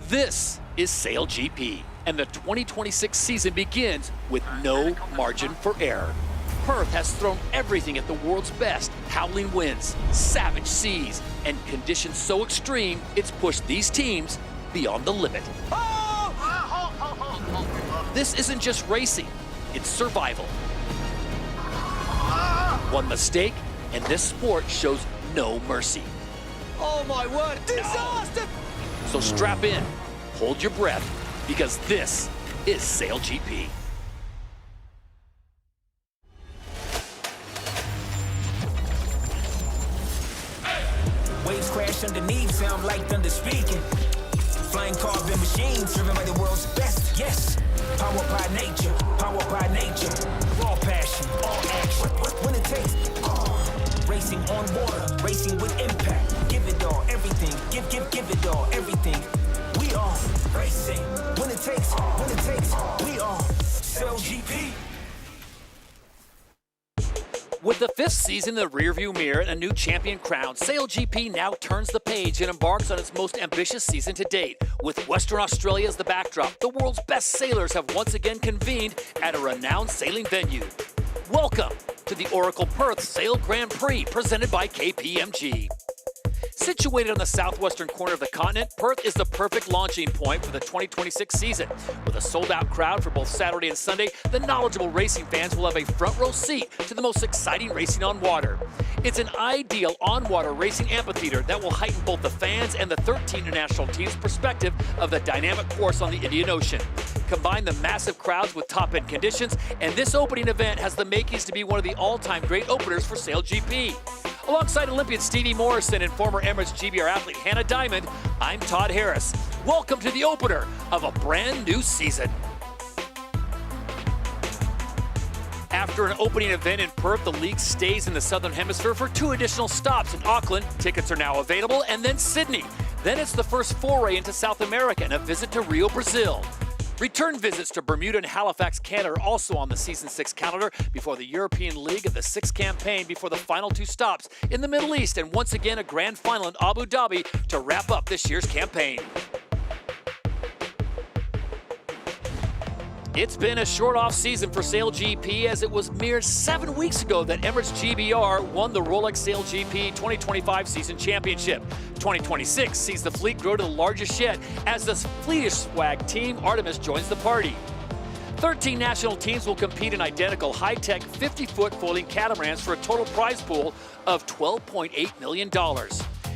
This is SailGP, and the 2026 season begins with no margin for error. Perth has thrown everything at the world's best: howling winds, savage seas, and conditions so extreme it's pushed these teams beyond the limit. This isn't just racing, it's survival. One mistake, and this sport shows no mercy. Oh my word, disaster! So strap in, hold your breath, because this is SailGP. Waves crash underneath, sound like thunder speaking. Flying carbon machines, driven by the world's best. Yes, powered by nature, raw passion, all action. When it takes, racing on water, racing with impact. Give it all, everything. Give it all, everything. We are racing. When it takes, we are SailGP. With the 5th season in the rearview mirror and a new champion crown, SailGP now turns the page and embarks on its most ambitious season to date. With Western Australia as the backdrop, the world's best sailors have once again convened at a renowned sailing venue. Welcome to the Oracle Perth Sail Grand Prix, presented by KPMG. Situated on the southwestern corner of the continent, Perth is the perfect launching point for the 2026 season. With a sold-out crowd for both Saturday and Sunday, the knowledgeable racing fans will have a front-row seat to the most exciting racing on water. It's an ideal on-water racing amphitheater that will heighten both the fans and the 13 international teams' perspective of the dynamic course on the Indian Ocean. Combine the massive crowds with top-end conditions, and this opening event has the makings to be one of the all-time great openers for SailGP. Alongside Olympian Stevie Morrison and former Emirates GBR athlete Hannah Diamond, I'm Todd Harris. Welcome to the opener of a brand new season. After an opening event in Perth, the league stays in the Southern Hemisphere for 2 additional stops in Auckland. Tickets are now available, and then Sydney. Then it's the first foray into South America and a visit to Rio, Brazil. Return visits to Bermuda and Halifax, Canada are also on the Season 6 calendar before the European League of the 6th campaign before the final 2 stops in the Middle East, and once again a grand final in Abu Dhabi to wrap up this year's campaign. It's been a short off season for SailGP, as it was mere 7 weeks ago that Emirates GBR won the Rolex SailGP 2025 Season Championship. 2026 sees the fleet grow to the largest yet, as the Swedish swag team Artemis joins the party. 13 national teams will compete in identical high-tech 50-foot foiling catamarans for a total prize pool of $12.8 million.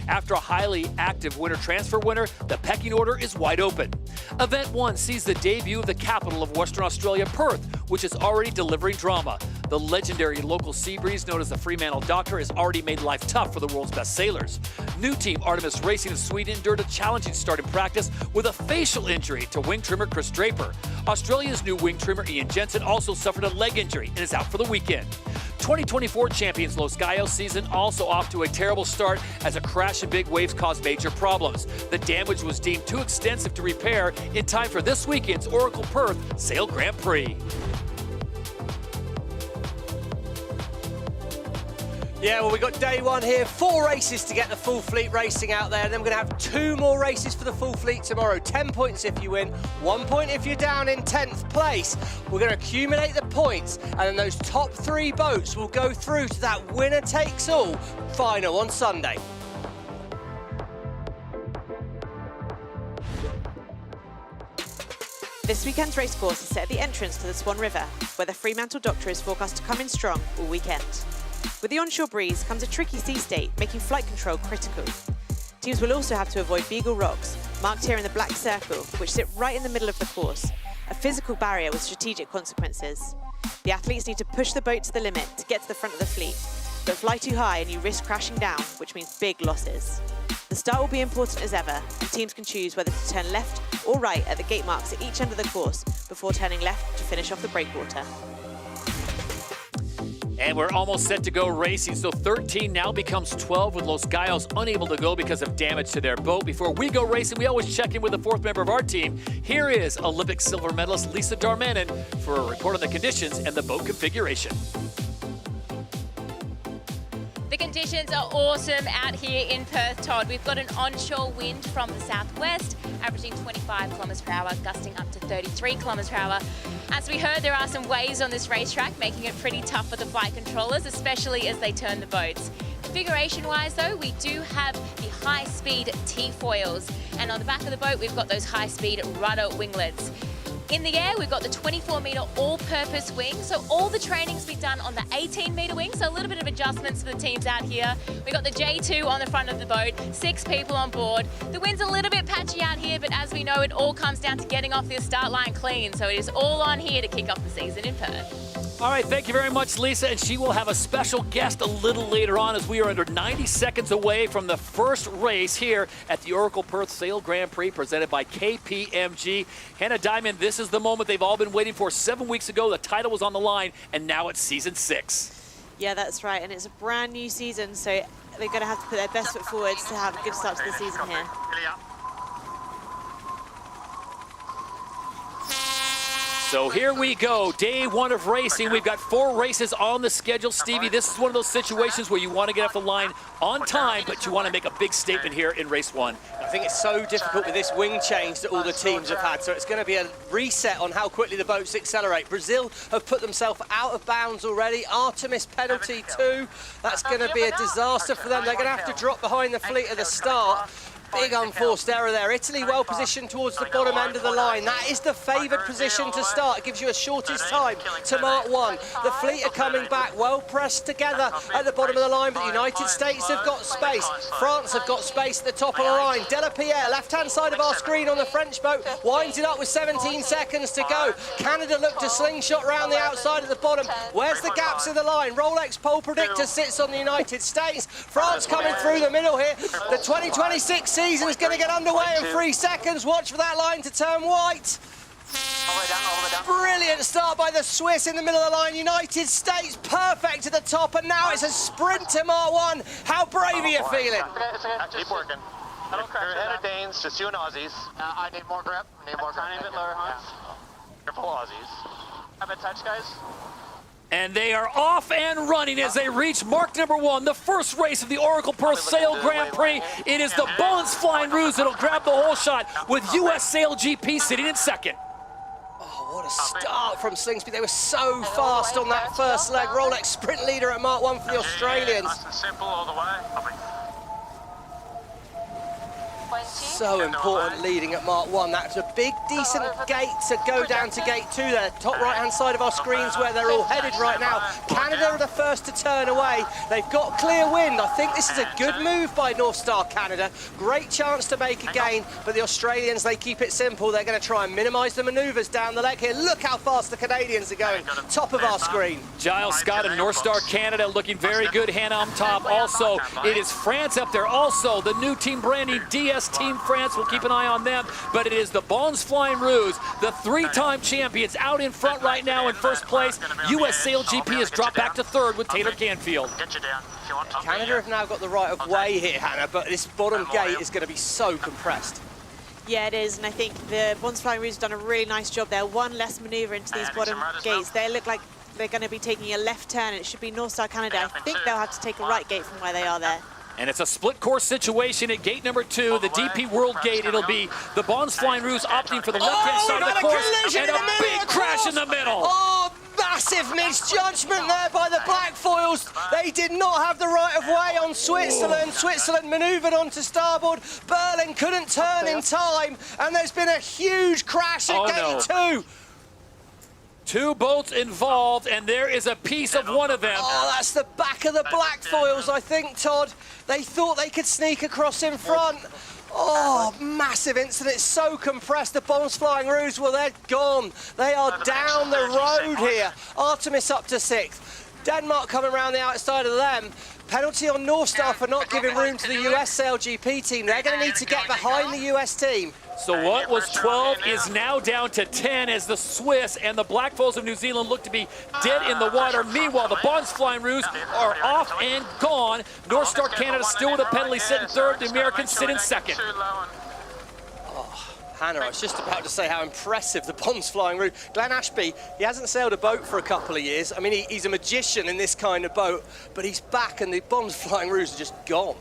After a highly active winter transfer winter, the pecking order is wide open. Event 1 sees the debut of the capital of Western Australia, Perth, which is already delivering drama. The legendary local sea breeze known as the Fremantle Doctor has already made life tough for the world's best sailors. New team Artemis Racing of Sweden endured a challenging start in practice with a facial injury to wing trimmer Chris Draper. Australia's new wing trimmer Ian Jensen also suffered a leg injury and is out for the weekend. 2024 champions Los Gallos season also off to a terrible start as a crash and big waves caused major problems. The damage was deemed too extensive to repair in time for this weekend's Oracle Perth Sail Grand Prix. Yeah, well, we've got day 1 here, 4 races to get the full fleet racing out there, and then we're going to have 2 more races for the full fleet tomorrow. 10 points if you win, 1 point if you're down in 10th place. We're going to accumulate the points, and then those top 3 boats will go through to that winner-takes-all final on Sunday. This weekend's race course is set at the entrance to the Swan River, where the Fremantle Doctor is forecast to come in strong all weekend. With the onshore breeze comes a tricky sea state, making flight control critical. Teams will also have to avoid Beagle Rocks, marked here in the black circle, which sit right in the middle of the course, a physical barrier with strategic consequences. The athletes need to push the boat to the limit to get to the front of the fleet, but fly too high and you risk crashing down, which means big losses. The start will be important as ever, and teams can choose whether to turn left or right at the gate marks at each end of the course before turning left to finish off the breakwater. And we're almost set to go racing, so 13 now becomes 12, with Los Gallos unable to go because of damage to their boat. Before we go racing, we always check in with the 4th member of our team. Here is Olympic silver medalist Lisa Darmanin for a report on the conditions and the boat configuration. The conditions are awesome out here in Perth, Todd. We've got an onshore wind from the southwest, averaging 25 kilometres per hour, gusting up to 33 kilometres per hour. As we heard, there are some waves on this racetrack, making it pretty tough for the flight controllers, especially as they turn the boats. Configuration-wise, though, we do have the high-speed T-foils, and on the back of the boat, we've got those high-speed rudder winglets. In the air, we've got the 24-metre all-purpose wing, so all the training's been done on the 18-metre wing, so a little bit of adjustments for the teams out here. We've got the J2 on the front of the boat, 6 people on board. The wind's a little bit patchy out here, but as we know, it all comes down to getting off the start line clean, so it is all on here to kick off the season in Perth. All right, thank you very much, Lisa, and she will have a special guest a little later on as we are under 90 seconds away from the first race here at the Oracle Perth Sail Grand Prix presented by KPMG. Hannah Diamond, this is the moment they've all been waiting for. 7 weeks ago, the title was on the line, and now it's season 6. Yeah, that's right, and it's a brand new season, so they're going to have to put their best foot forward to have a good start to the season here. So here we go, day 1 of racing. We've got 4 races on the schedule. Stevie, this is one of those situations where you want to get off the line on time, but you want to make a big statement here in race 1. I think it's so difficult with this wing change that all the teams have had, so it's going to be a reset on how quickly the boats accelerate. Brazil have put themselves out of bounds already. Artemis penalty 2. That's going to be a disaster for them. They're going to have to drop behind the fleet at the start. Big unforced error there. Italy well positioned towards the bottom end of the line. That is the favoured position to start. It gives you a shortest time to mark 1. The fleet are coming back, well pressed together at the bottom of the line, but the United States have got space. France have got space at the top of the line. Delapierre, left-hand side of our screen on the French boat, winds it up with 17 seconds to go. Canada look to slingshot round the outside at the bottom. Where's the gaps in the line? Rolex pole predictor sits on the United States. France coming through the middle here. The 2026 season is going to get underway in 3 seconds. Watch for that line to turn white. Brilliant start by the Swiss in the middle of the line. United States perfect to the top, and now it's a sprint to Mark 1. How brave are you feeling? Keep working. You're ahead of Danes, just you and Aussies. I need more grip. Need more grip. Tiny bit lower, Hans. Careful, Aussies. Have a touch, guys. And they are off and running as they reach mark number 1, the first race of the Oracle Perth Sail Grand Prix. It is the Bones Flying Ruse that'll grab the whole shot, with US SailGP sitting in second. Oh, what a start from Slingsby. They were so fast on that first leg. Rolex sprint leader at Mark 1 for the Australians. Nice and simple all the way. So important leading at Mark 1. That's a big, decent gate to go down to gate 2 there. Top right-hand side of our screens where they're all headed right now. Canada are the first to turn away. They've got clear wind. I think this is a good move by North Star Canada. Great chance to make a gain, but the Australians, they keep it simple. They're going to try and minimise the manoeuvres down the leg here. Look how fast the Canadians are going. Top of our screen. Giles Scott and North Star Canada looking very good. Hannah on top. Also, it is France up there. Also, the new team branding DS Team France. We'll keep an eye on them, but it is the Bones Flying Ruse, the 3-time champions, out in front right now in first place. US SailGP has dropped back to 3rd with Taylor Canfield. Canada have now got the right of way here, Hannah, but this bottom gate is going to be so compressed. Yeah, it is, and I think the Bones Flying Ruse have done a really nice job there. One less manoeuvre into these bottom gates. They look like they're going to be taking a left turn, and it should be North Star Canada. I think they'll have to take a right gate from where they are there. And it's a split course situation at gate number 2, the DP World Gate. It'll be the Bones Flying Ruse opting for the left-hand side of the course, and a big crash in the middle. Oh, massive misjudgment there by the black foils. They did not have the right of way on Switzerland. Switzerland manoeuvred onto starboard. Berlin couldn't turn in time, and there's been a huge crash at gate 2. 2 boats involved, and there is a piece of one of them. Oh, that's the back of the black foils, I think, Todd. They thought they could sneak across in front. Oh, massive incident. It's so compressed. The Bones Flying Ruse, well, they're gone. They are down the road here. Artemis up to 6th. Denmark coming around the outside of them. Penalty on North Star for not giving room to the US SailGP team. They're going to need to get behind the US team. So what was 12 is now down to 10 as the Swiss and the Black Foals of New Zealand look to be dead in the water. Meanwhile, the Bones Flying Ruse are off and gone. North Star Canada still with a penalty, sitting 3rd. The Americans sit in 2nd. Hannah, I was just about to say how impressive the Bonds Flying Rouge. Glenn Ashby, he hasn't sailed a boat for a couple of years. I mean, he's a magician in this kind of boat, but he's back and the Bonds Flying Rouge are just gone.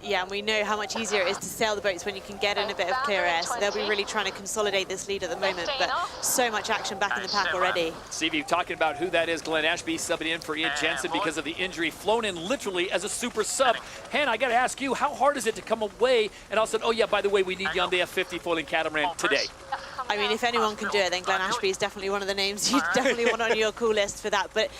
Yeah, and we know how much easier it is to sail the boats when you can get in a bit of clear air, so they'll be really trying to consolidate this lead at the moment, but so much action back in the pack already. Stevie, talking about who that is, Glenn Ashby subbing in for Ian Jensen because of the injury, flown in literally as a super sub. Hannah, I got to ask you, how hard is it to come away and all of a sudden, oh yeah, by the way, we need you on the F50 foiling catamaran today? I mean, if anyone can do it, then Glenn Ashby is definitely one of the names you definitely want on your call list for that, but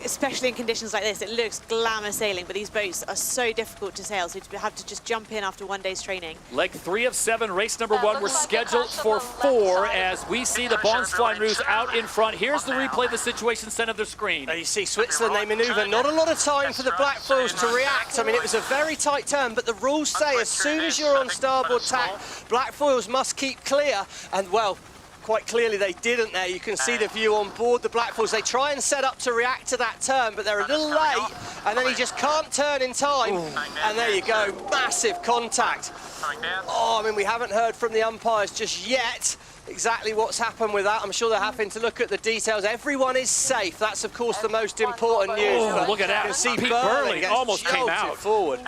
especially in conditions like this, it looks glamour sailing, but these boats are so difficult to sail, so you have to just jump in after one day's training. Leg 3 of 7, race number 1. We're scheduled for 4 as we see the Bonds Flying Rouge out in front. Here's the replay of the situation center of the screen. You see Switzerland, they manoeuvre. Not a lot of time for the black foils to react. I mean, it was a very tight turn, but the rules say as soon as you're on starboard tack, black foils must keep clear, and well, quite clearly they didn't there. You can see the view on board the black foils. They try and set up to react to that turn, but they're a little late, and then he just can't turn in time. And there you go, massive contact. Oh, I mean, we haven't heard from the umpires just yet exactly what's happened with that. I'm sure they're having to look at the details. Everyone is safe. That's, of course, the most important news. Oh, look at that. You can see Pete Burling almost came jolted out. Forward.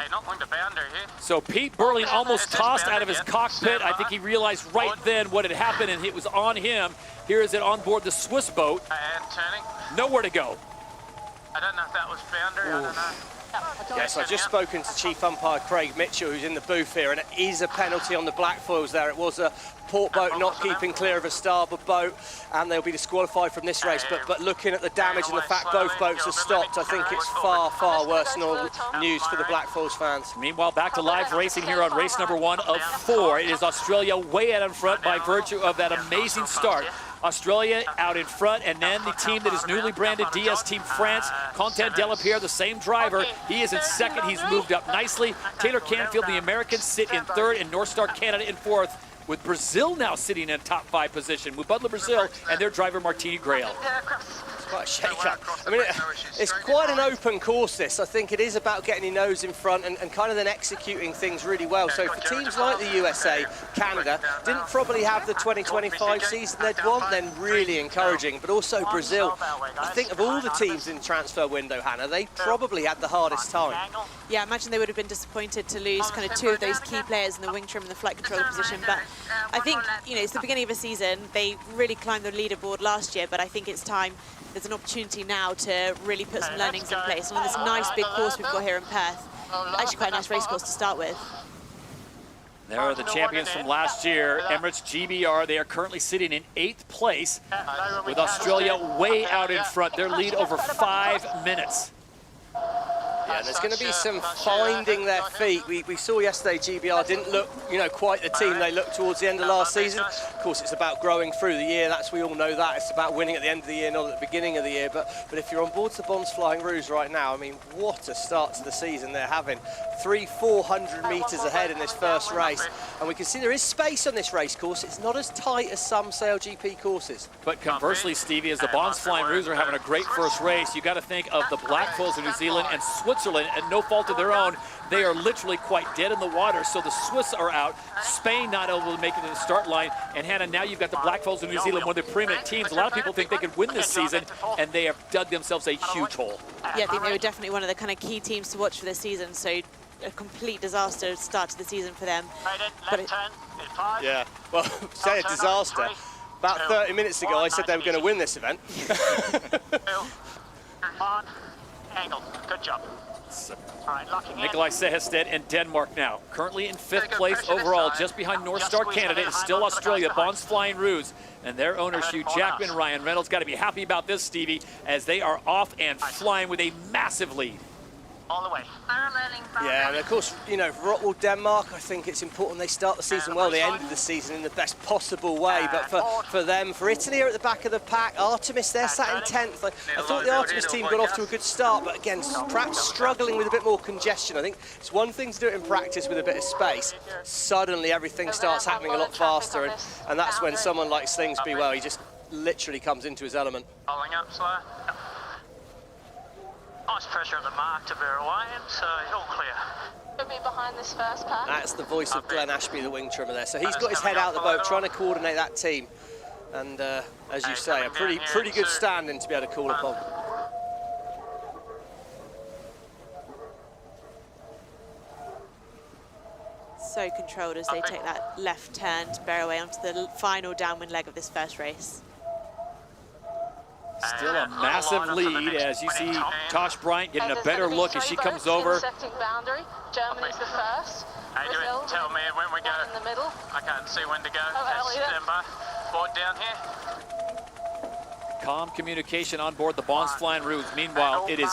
So Pete Burling almost tossed out of his cockpit. I think he realized right then what had happened, and it was on him. Here is it on board the Swiss boat. And turning. Nowhere to go. I don't know if that was boundary, I don't know. Yes, I've just spoken to Chief Umpire Craig Mitchell, who's in the booth here, and it is a penalty on the black foils there. It was a port boat not keeping clear of a starboard boat, and they'll be disqualified from this race. But looking at the damage and the fact both boats have stopped, I think it's far, far worse than all news for the black foils fans. Meanwhile, back to live racing here on race number 1 of 4. It is Australia way out in front by virtue of that amazing start. Australia out in front, and then the team that is newly branded DS Team France, Quentin Delapierre, the same driver. He is in second. He's moved up nicely. Taylor Canfield, the Americans, sit in third, and North Star Canada in fourth, with Brazil now sitting in top 5 position. Mubadala Brazil and their driver Martini Grail. It's quite a shake-up. I mean, it's quite an open course, this. I think it is about getting your nose in front and kind of then executing things really well. So for teams like the USA, Canada, didn't probably have the 2025 season they'd want, then really encouraging. But also Brazil, I think of all the teams in the transfer window, Hannah, they probably had the hardest time. Yeah, I imagine they would have been disappointed to lose kind of 2 of those key players in the wing trim and the flight controller position, but I think, you know, it's the beginning of a season. They really climbed the leaderboard last year, but I think it's time. There's an opportunity now to really put some learnings in place. And on this nice big course we've got here in Perth, actually quite a nice race course to start with. There are the champions from last year, Emirates GBR. They are currently sitting in 8th place, with Australia way out in front. Their lead over 5 minutes. Yeah, there's going to be some finding their feet. We saw yesterday GBR didn't look, you know, quite the team they looked towards the end of last season. Of course, it's about growing through the year. We all know that. It's about winning at the end of the year, not at the beginning of the year. But if you're on board the Bonds Flying Rouge right now, I mean, what a start to the season they're having. 400 metres ahead in this first race. And we can see there is space on this race course. It's not as tight as some SailGP courses. But conversely, Stevie, as the Bonds Flying Rouge are having a great first race, you got to think of the Black Foils of New Zealand and Switzerland, and no fault of their own. They are literally quite dead in the water, so the Swiss are out. Spain not able to make it to the start line. And Hannah, now you've got the Black Foils of New Zealand, one of the preeminent teams. A lot of people think they could win this season, and they have dug themselves a huge hole. Yeah, I think they were definitely one of the kind of key teams to watch for this season, so a complete disaster start to the season for them. But yeah, well, say a disaster. About 30 minutes ago, I said they were going to win this event. On, angle, good job. Nikolai Sehested in Denmark now. Currently in 5th place overall, just behind North Star Canada is still Australia, Bonds Flying Rouge. And their owner, Hugh Jackman, Ryan Reynolds, got to be happy about this, Stevie, as they are off and flying with a massive lead. All the way. Yeah, and of course, you know, Rottwell, Denmark, I think it's important they start the season well, they ended the season in the best possible way, but for them, for Italy are at the back of the pack, Artemis, they're sat in 10th. I thought the Artemis team got off to a good start, but again, perhaps struggling with a bit more congestion. I think it's one thing to do it in practice with a bit of space. Suddenly everything starts happening a lot faster, and that's when someone like Slingsby, well, he just literally comes into his element. Following up slow. Nice pressure at the mark to bear away, and so all clear. to be behind this first pack. That's the voice of Glenn Ashby, the wing trimmer there. So he's got his head out of the boat, trying to coordinate that team. And as you say, a pretty good stand-in to be able to call upon. So controlled as they take that left turn to bear away onto the final downwind leg of this first race. Still a massive lead as you see Tosh Bryant getting a better look as she comes over. Boundary. Germany's the first. Brazil, tell me when we go. in the middle. I can't see when to go. Stand by. Board down here. Calm communication on board the Bonds Flying Rouge. Meanwhile, it is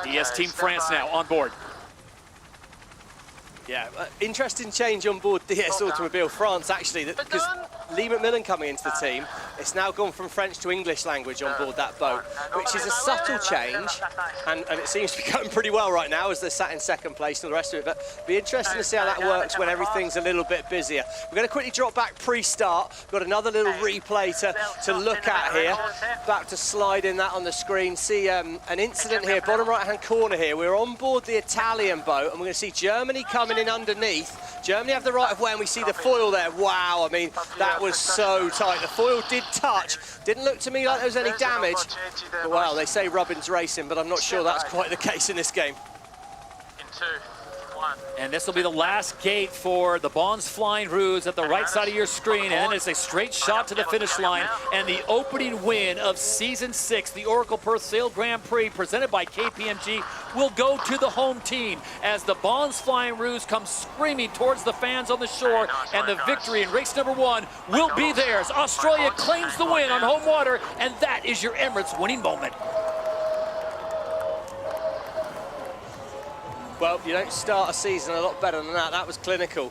DS Team France now on board. Yeah, interesting change on board DS Automobile France, actually, because Lee McMillan coming into the team, it's now gone from French to English language on board that boat, which is a subtle change, and it seems to be going pretty well right now as they're sat in second place and the rest of it, but it'll be interesting to see how that works when everything's a little bit busier. We're going to quickly drop back pre-start. Got another little replay to look at here. About to slide in that on the screen. See an incident here, bottom right-hand corner here. We're on board the Italian boat, and we're going to see Germany coming in underneath. Germany have the right of way, and we see the foil there. Wow, I mean, that was so tight. The foil did touch. Didn't look to me like there was any damage. But wow, they say rubbing's racing, but I'm not sure that's quite the case in this game. In 2, 1. And this will be the last gate for the Bonds Flying Rouge at the right side of your screen. And then it's a straight shot to the finish line. And the opening win of Season 6, the Oracle Perth Sail Grand Prix, presented by KPMG, will go to the home team as the Bonds Flying Rouge comes screaming towards the fans on the shore. And the victory in race number 1 will be theirs. Australia claims the win on home water. And that is your Emirates winning moment. Well, you don't start a season a lot better than that. That was clinical.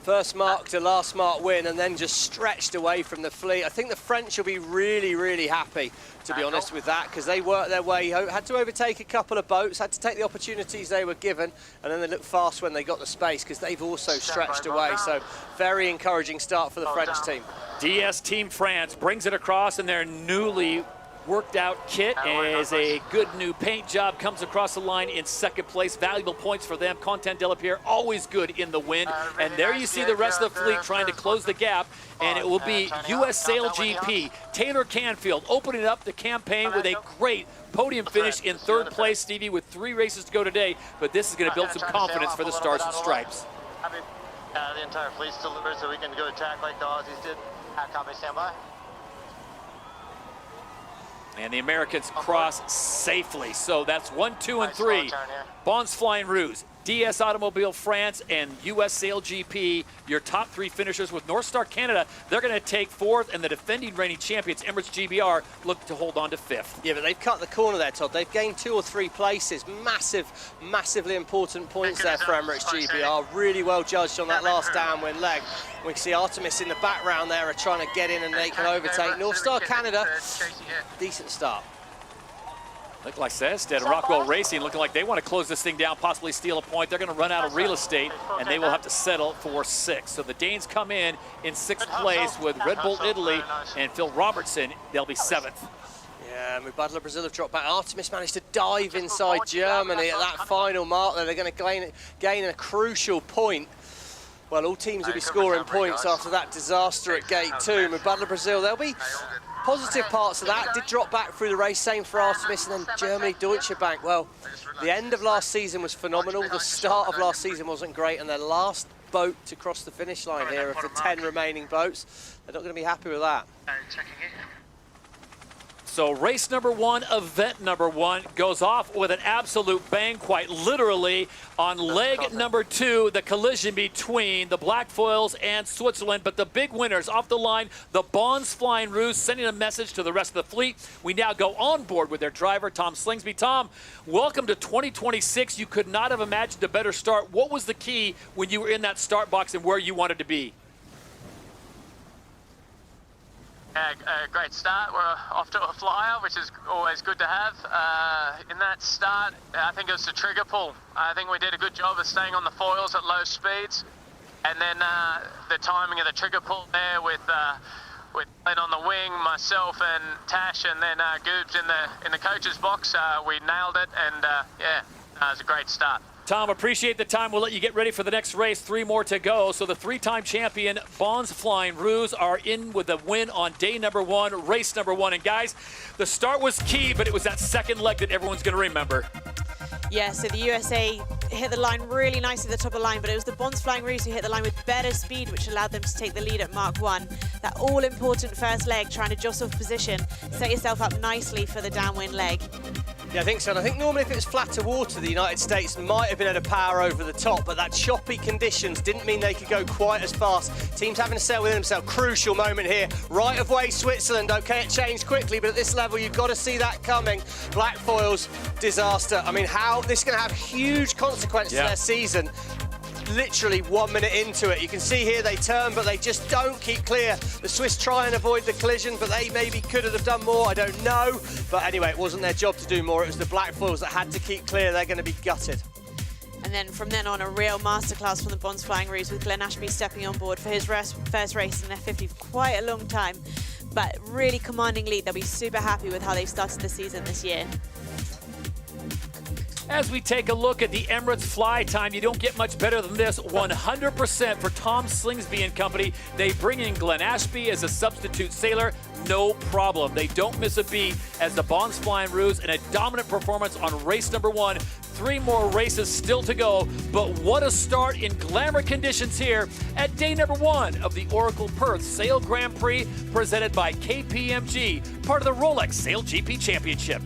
First mark to last mark win, and then just stretched away from the fleet. I think the French will be really, really happy, to be honest with that, because they worked their way, had to overtake a couple of boats, had to take the opportunities they were given, and then they looked fast when they got the space, because they've also stretched away. So very encouraging start for the French team. DS Team France brings it across in their newly worked out kit as a good new paint job comes across the line in second place. Valuable points for them. Content Delapierre always good in the wind. And there you see the rest of the fleet trying to close the gap. And it will be US SailGP. Taylor Canfield opening up the campaign with a great podium finish in third place, Stevie, with 3 races to go today. But this is going to build some confidence for the Stars and Stripes. The entire fleet's delivered so we can go attack like the Aussies did. Copy, stand by. And the Americans cross safely. So that's 1, 2, and 3. Bonds Flying Rouge, DS Automobile France, and US SailGP, your top 3 finishers. With North Star Canada, they're going to take 4th, and the defending reigning champions, Emirates GBR, look to hold on to 5th. Yeah, but they've cut the corner there, Todd. They've gained 2 or 3 places. Massively important points there for Emirates GBR. Really well judged on that last downwind leg. We can see Artemis in the background there are trying to get in and they can overtake. North Star Canada, decent start. Look like Sestead and Rockwell Racing looking like they want to close this thing down, possibly steal a point. They're going to run out of real estate, and they will have to settle for 6th. So the Danes come in 6th place with Red Bull Italy and Phil Robertson. They'll be 7th. Yeah, Mubadala Brazil have dropped back. Artemis managed to dive inside Germany at that final mark there. They're going to gain a crucial point. Well, all teams will be scoring points after that disaster at gate 2. Mubadala Brazil, there'll be positive parts of that. Did drop back through the race, same for Artemis, and then Germany, Deutsche Bank. Well, the end of last season was phenomenal. The start of last season wasn't great, and their last boat to cross the finish line here of the 10 remaining boats. They're not going to be happy with that. So race number 1, event number 1, goes off with an absolute bang, quite literally, on leg number 2, the collision between the Black Foils and Switzerland. But the big winners off the line, the Bonds Flying Rouge, sending a message to the rest of the fleet. We now go on board with their driver, Tom Slingsby. Tom, welcome to 2026. You could not have imagined a better start. What was the key when you were in that start box and where you wanted to be? A great start. We're off to a flyer, which is always good to have. In that start, I think it was the trigger pull. I think we did a good job of staying on the foils at low speeds. And then the timing of the trigger pull there with with Glenn on the wing, myself and Tash, and then Goobs in the coach's box. We nailed it, and yeah, it was a great start. Tom, appreciate the time. We'll let you get ready for the next race. 3 more to go. So the 3-time champion Bonds Flying Roos are in with a win on day number 1, race number 1. And guys, the start was key, but it was that second leg that everyone's going to remember. Yeah, so the USA hit the line really nicely at the top of the line, but it was the Bonds Flying Roos who hit the line with better speed, which allowed them to take the lead at Mark 1. That all-important first leg, trying to jostle for position, set yourself up nicely for the downwind leg. Yeah, I think so. And I think normally if it was flatter water, the United States might have been able to power over the top, but that choppy conditions didn't mean they could go quite as fast. Teams having to sail within themselves. Crucial moment here. Right of way, Switzerland. Okay, it changed quickly, but at this level, you've got to see that coming. Black foils, disaster. I mean, how this is going to have huge consequences to their season. Literally 1 minute into it. You can see here they turn, but they just don't keep clear. The Swiss try and avoid the collision, but they maybe could have done more, I don't know. But anyway, it wasn't their job to do more. It was the black foils that had to keep clear. They're going to be gutted. And then from then on, a real masterclass from the Bonds Flying Roos, with Glenn Ashby stepping on board for his first race in F50 for quite a long time. But really commanding lead. They'll be super happy with how they've started the season this year. As we take a look at the Emirates fly time, you don't get much better than this. 100% for Tom Slingsby and company. They bring in Glenn Ashby as a substitute sailor. No problem. They don't miss a beat as the Bonds Flying Roos in a dominant performance on race number 1. 3 more races still to go, but what a start in glamour conditions here at day number 1 of the Oracle Perth Sail Grand Prix, presented by KPMG, part of the Rolex SailGP Championship.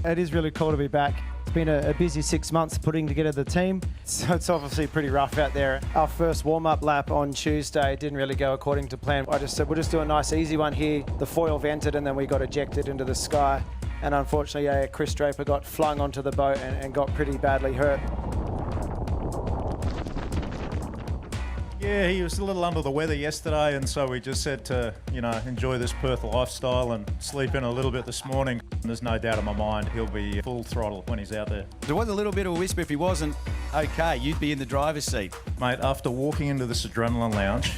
It is really cool to be back. It's been a busy 6 months putting together the team, so it's obviously pretty rough out there. Our first warm-up lap on Tuesday didn't really go according to plan. I just said, we'll just do a nice easy one here. The foil vented and then we got ejected into the sky. And unfortunately, Chris Draper got flung onto the boat and got pretty badly hurt. Yeah, he was a little under the weather yesterday, and so we just said to, enjoy this Perth lifestyle and sleep in a little bit this morning. And there's no doubt in my mind he'll be full throttle when he's out there. There was a little bit of a whisper if he wasn't okay, you'd be in the driver's seat. Mate, after walking into this adrenaline lounge,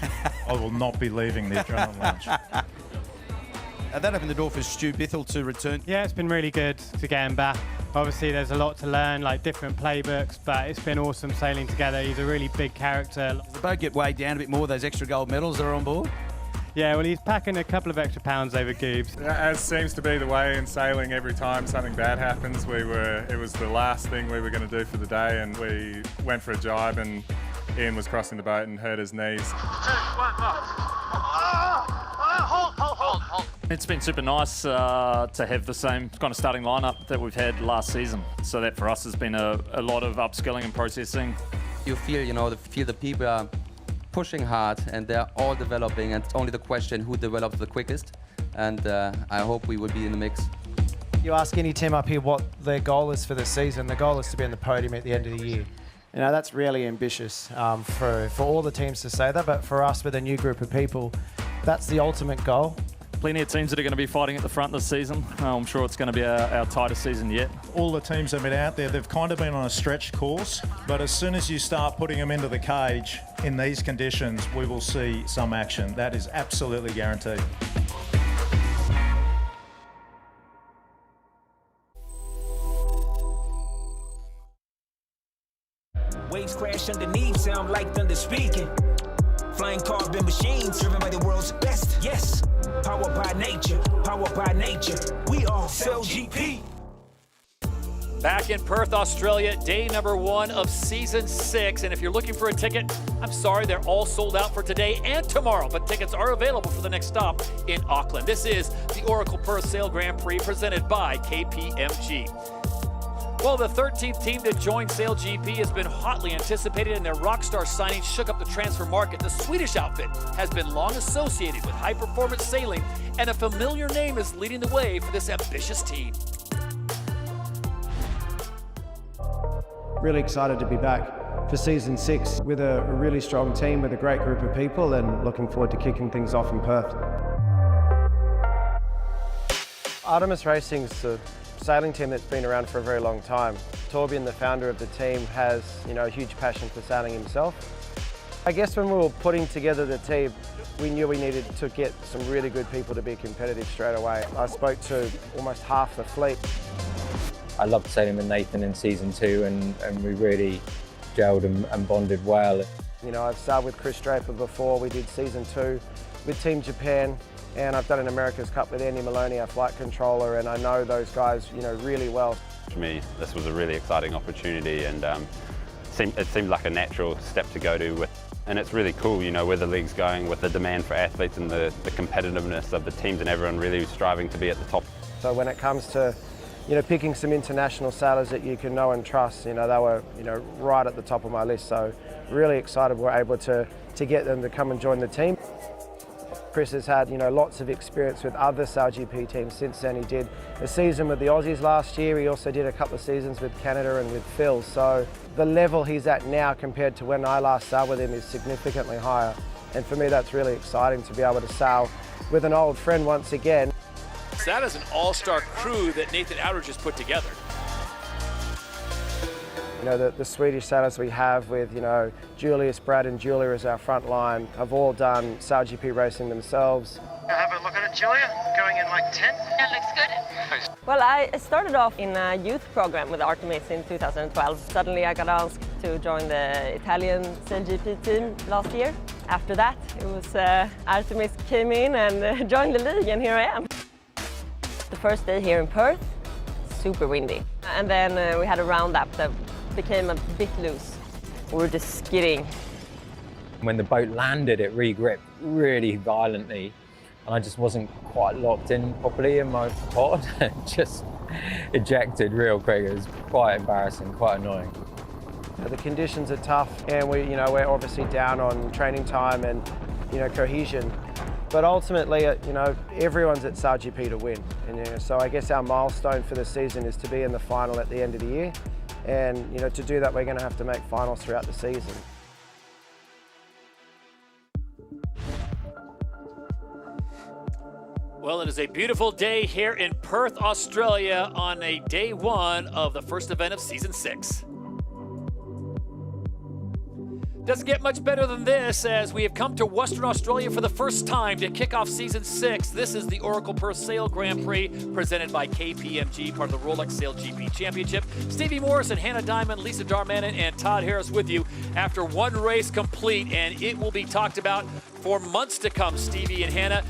I will not be leaving the adrenaline lounge. That opened the door for Stu Bithell to return. Yeah, it's been really good to get him back. Obviously, there's a lot to learn, like different playbooks, but it's been awesome sailing together. He's a really big character. Does the boat get weighed down a bit more, those extra gold medals that are on board? Yeah, well, he's packing a couple of extra pounds over Goobs. As seems to be the way in sailing, every time something bad happens, it was the last thing we were going to do for the day, and we went for a jibe, and Ian was crossing the boat and hurt his knees. 2, 1, Hold. It's been super nice to have the same kind of starting lineup that we've had last season. So that for us has been a lot of upskilling and processing. You feel, the people are pushing hard and they're all developing, and it's only the question who develops the quickest. And I hope we will be in the mix. You ask any team up here what their goal is for the season, the goal is to be on the podium at the end of the year. That's really ambitious for all the teams to say that, but for us with a new group of people, that's the ultimate goal. Plenty of teams that are going to be fighting at the front this season. I'm sure it's going to be our tightest season yet. All the teams that have been out there, they've kind of been on a stretch course, but as soon as you start putting them into the cage in these conditions, we will see some action. That is absolutely guaranteed. Waves crash underneath, sound like thunder speaking. Flying carbon machines, driven by the world's best. Yes, powered by nature, we are SailGP. Back in Perth, Australia, day number 1 of season 6. And if you're looking for a ticket, I'm sorry, they're all sold out for today and tomorrow, but tickets are available for the next stop in Auckland. This is the Oracle Perth Sail Grand Prix presented by KPMG. Well, the 13th team to join SailGP has been hotly anticipated, and their rockstar signing shook up the transfer market. The Swedish outfit has been long associated with high-performance sailing, and a familiar name is leading the way for this ambitious team. Really excited to be back. for season 6 with a really strong team, with a great group of people, and looking forward to kicking things off in Perth. Artemis Racing's a sailing team that's been around for a very long time. Torbjörn, the founder of the team, has a huge passion for sailing himself. I guess when we were putting together the team, we knew we needed to get some really good people to be competitive straight away. I spoke to almost half the fleet. I loved sailing with Nathan in season 2, and we really gelled and bonded well. I've sailed with Chris Draper before. We did season 2 with Team Japan, and I've done an America's Cup with Andy Maloney, our flight controller, and I know those guys, really well. For me, this was a really exciting opportunity, and it seemed like a natural step to go to. And it's really cool, where the league's going with the demand for athletes and the competitiveness of the teams and everyone really striving to be at the top. So when it comes to, picking some international sailors that you can know and trust, they were, right at the top of my list. So really excited we're able to get them to come and join the team. Chris has had, lots of experience with other SailGP teams since then. He did a season with the Aussies last year. He also did a couple of seasons with Canada and with Phil. So the level he's at now compared to when I last sailed with him is significantly higher. And for me, that's really exciting to be able to sail with an old friend once again. That is an all-star crew that Nathan Outridge has put together. The Swedish sailors we have with, Julius, Brad and Julia as our front line have all done SailGP racing themselves. Have a look at it, Julia, going in like 10. Yeah, looks good. Well, I started off in a youth program with Artemis in 2012. Suddenly I got asked to join the Italian SailGP team last year. After that, it was Artemis came in and joined the league, and here I am. The first day here in Perth, super windy. And then we had a roundup that became a bit loose. We were just skidding. When the boat landed, it re-gripped really violently, and I just wasn't quite locked in properly in my pod. Just ejected real quick. It was quite embarrassing, quite annoying. The conditions are tough, and we're obviously down on training time and cohesion. But ultimately, everyone's at SailGP to win. And so I guess our milestone for the season is to be in the final at the end of the year. And to do that, we're going to have to make finals throughout the season. Well, it is a beautiful day here in Perth, Australia on a day 1 of the first event of season 6. Doesn't get much better than this, as we have come to Western Australia for the first time to kick off season 6. This is the Oracle Perth Sail Grand Prix presented by KPMG, part of the Rolex SailGP Championship. Stevie Morrison, Hannah Diamond, Lisa Darmanin, and Todd Harris with you after one race complete, and it will be talked about for months to come, Stevie and Hannah.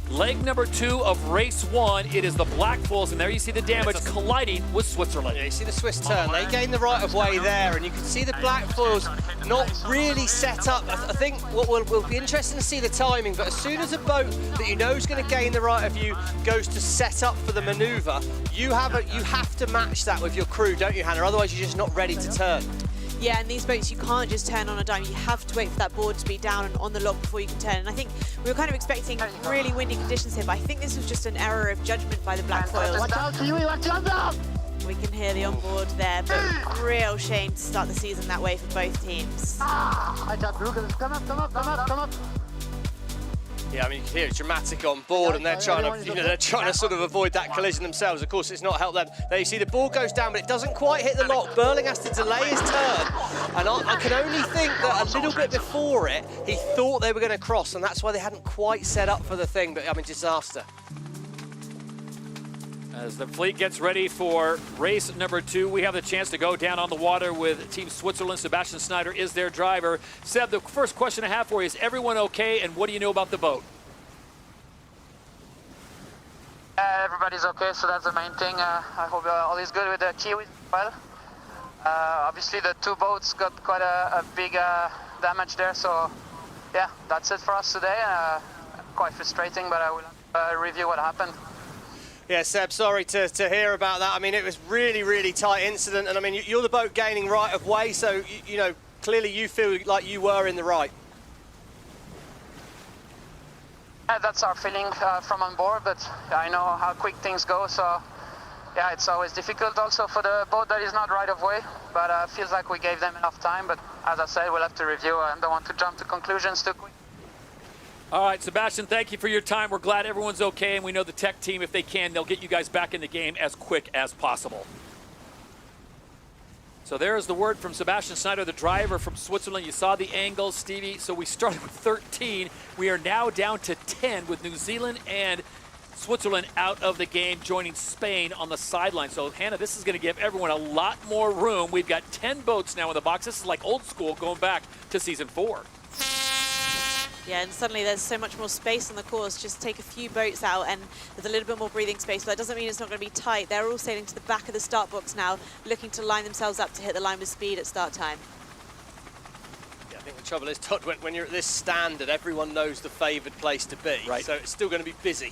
Leg number 2 of race 1, it is the Black Foils, and there you see the damage colliding with Switzerland. Yeah, you see the Swiss turn, they gain the right of way there, and you can see the Black Foils not really set up. I think what will be interesting to see the timing, but as soon as a boat that you know is going to gain the right of you goes to set up for the manoeuvre, you have to match that with your crew, don't you, Hannah? Otherwise you're just not ready to turn. Yeah, and these boats, you can't just turn on a dime. You have to wait for that board to be down and on the lock before you can turn. And I think we were kind of expecting really windy conditions here, but I think this was just an error of judgment by the Black Foils. Watch out, Kiwi, watch out! We can hear the onboard there, but real shame to start the season that way for both teams. I got Brugel, come up. Yeah, I mean, you can hear it's dramatic on board, and they're trying to sort of avoid that collision themselves. Of course, it's not helped them. There you see the ball goes down, but it doesn't quite hit the lock. Burling has to delay his turn, and I can only think that a little bit before it, he thought they were going to cross, and that's why they hadn't quite set up for the thing, but I mean, disaster. As the fleet gets ready for race number 2, we have the chance to go down on the water with Team Switzerland. Sebastian Snyder is their driver. Seb, the first question I have for you is everyone okay, and what do you know about the boat? Everybody's okay, so that's the main thing. I hope all is good with the Kiwi as well. Obviously the 2 boats got quite a big damage there, so yeah, that's it for us today. Quite frustrating, but I will review what happened. Yeah, Seb, sorry to hear about that. I mean, it was really tight incident, and I mean, you're the boat gaining right of way, so, clearly you feel like you were in the right. Yeah, that's our feeling from on board, but I know how quick things go, so yeah, it's always difficult also for the boat that is not right of way, but feels like we gave them enough time. But as I said, we'll have to review. I don't want to jump to conclusions too quick. All right, Sebastian, thank you for your time. We're glad everyone's okay, and we know the tech team, if they can, they'll get you guys back in the game as quick as possible. So there's the word from Sebastian Schneider, the driver from Switzerland. You saw the angles, Stevie. So we started with 13. We are now down to 10 with New Zealand and Switzerland out of the game, joining Spain on the sideline. So, Hannah, this is going to give everyone a lot more room. We've got 10 boats now in the box. This is like old school going back to season 4. Yeah, and suddenly there's so much more space on the course. Just take a few boats out and there's a little bit more breathing space, but that doesn't mean it's not going to be tight. They're all sailing to the back of the start box now, looking to line themselves up to hit the line with speed at start time. Yeah, I think the trouble is, Todd, when you're at this standard, everyone knows the favoured place to be. Right. So it's still going to be busy.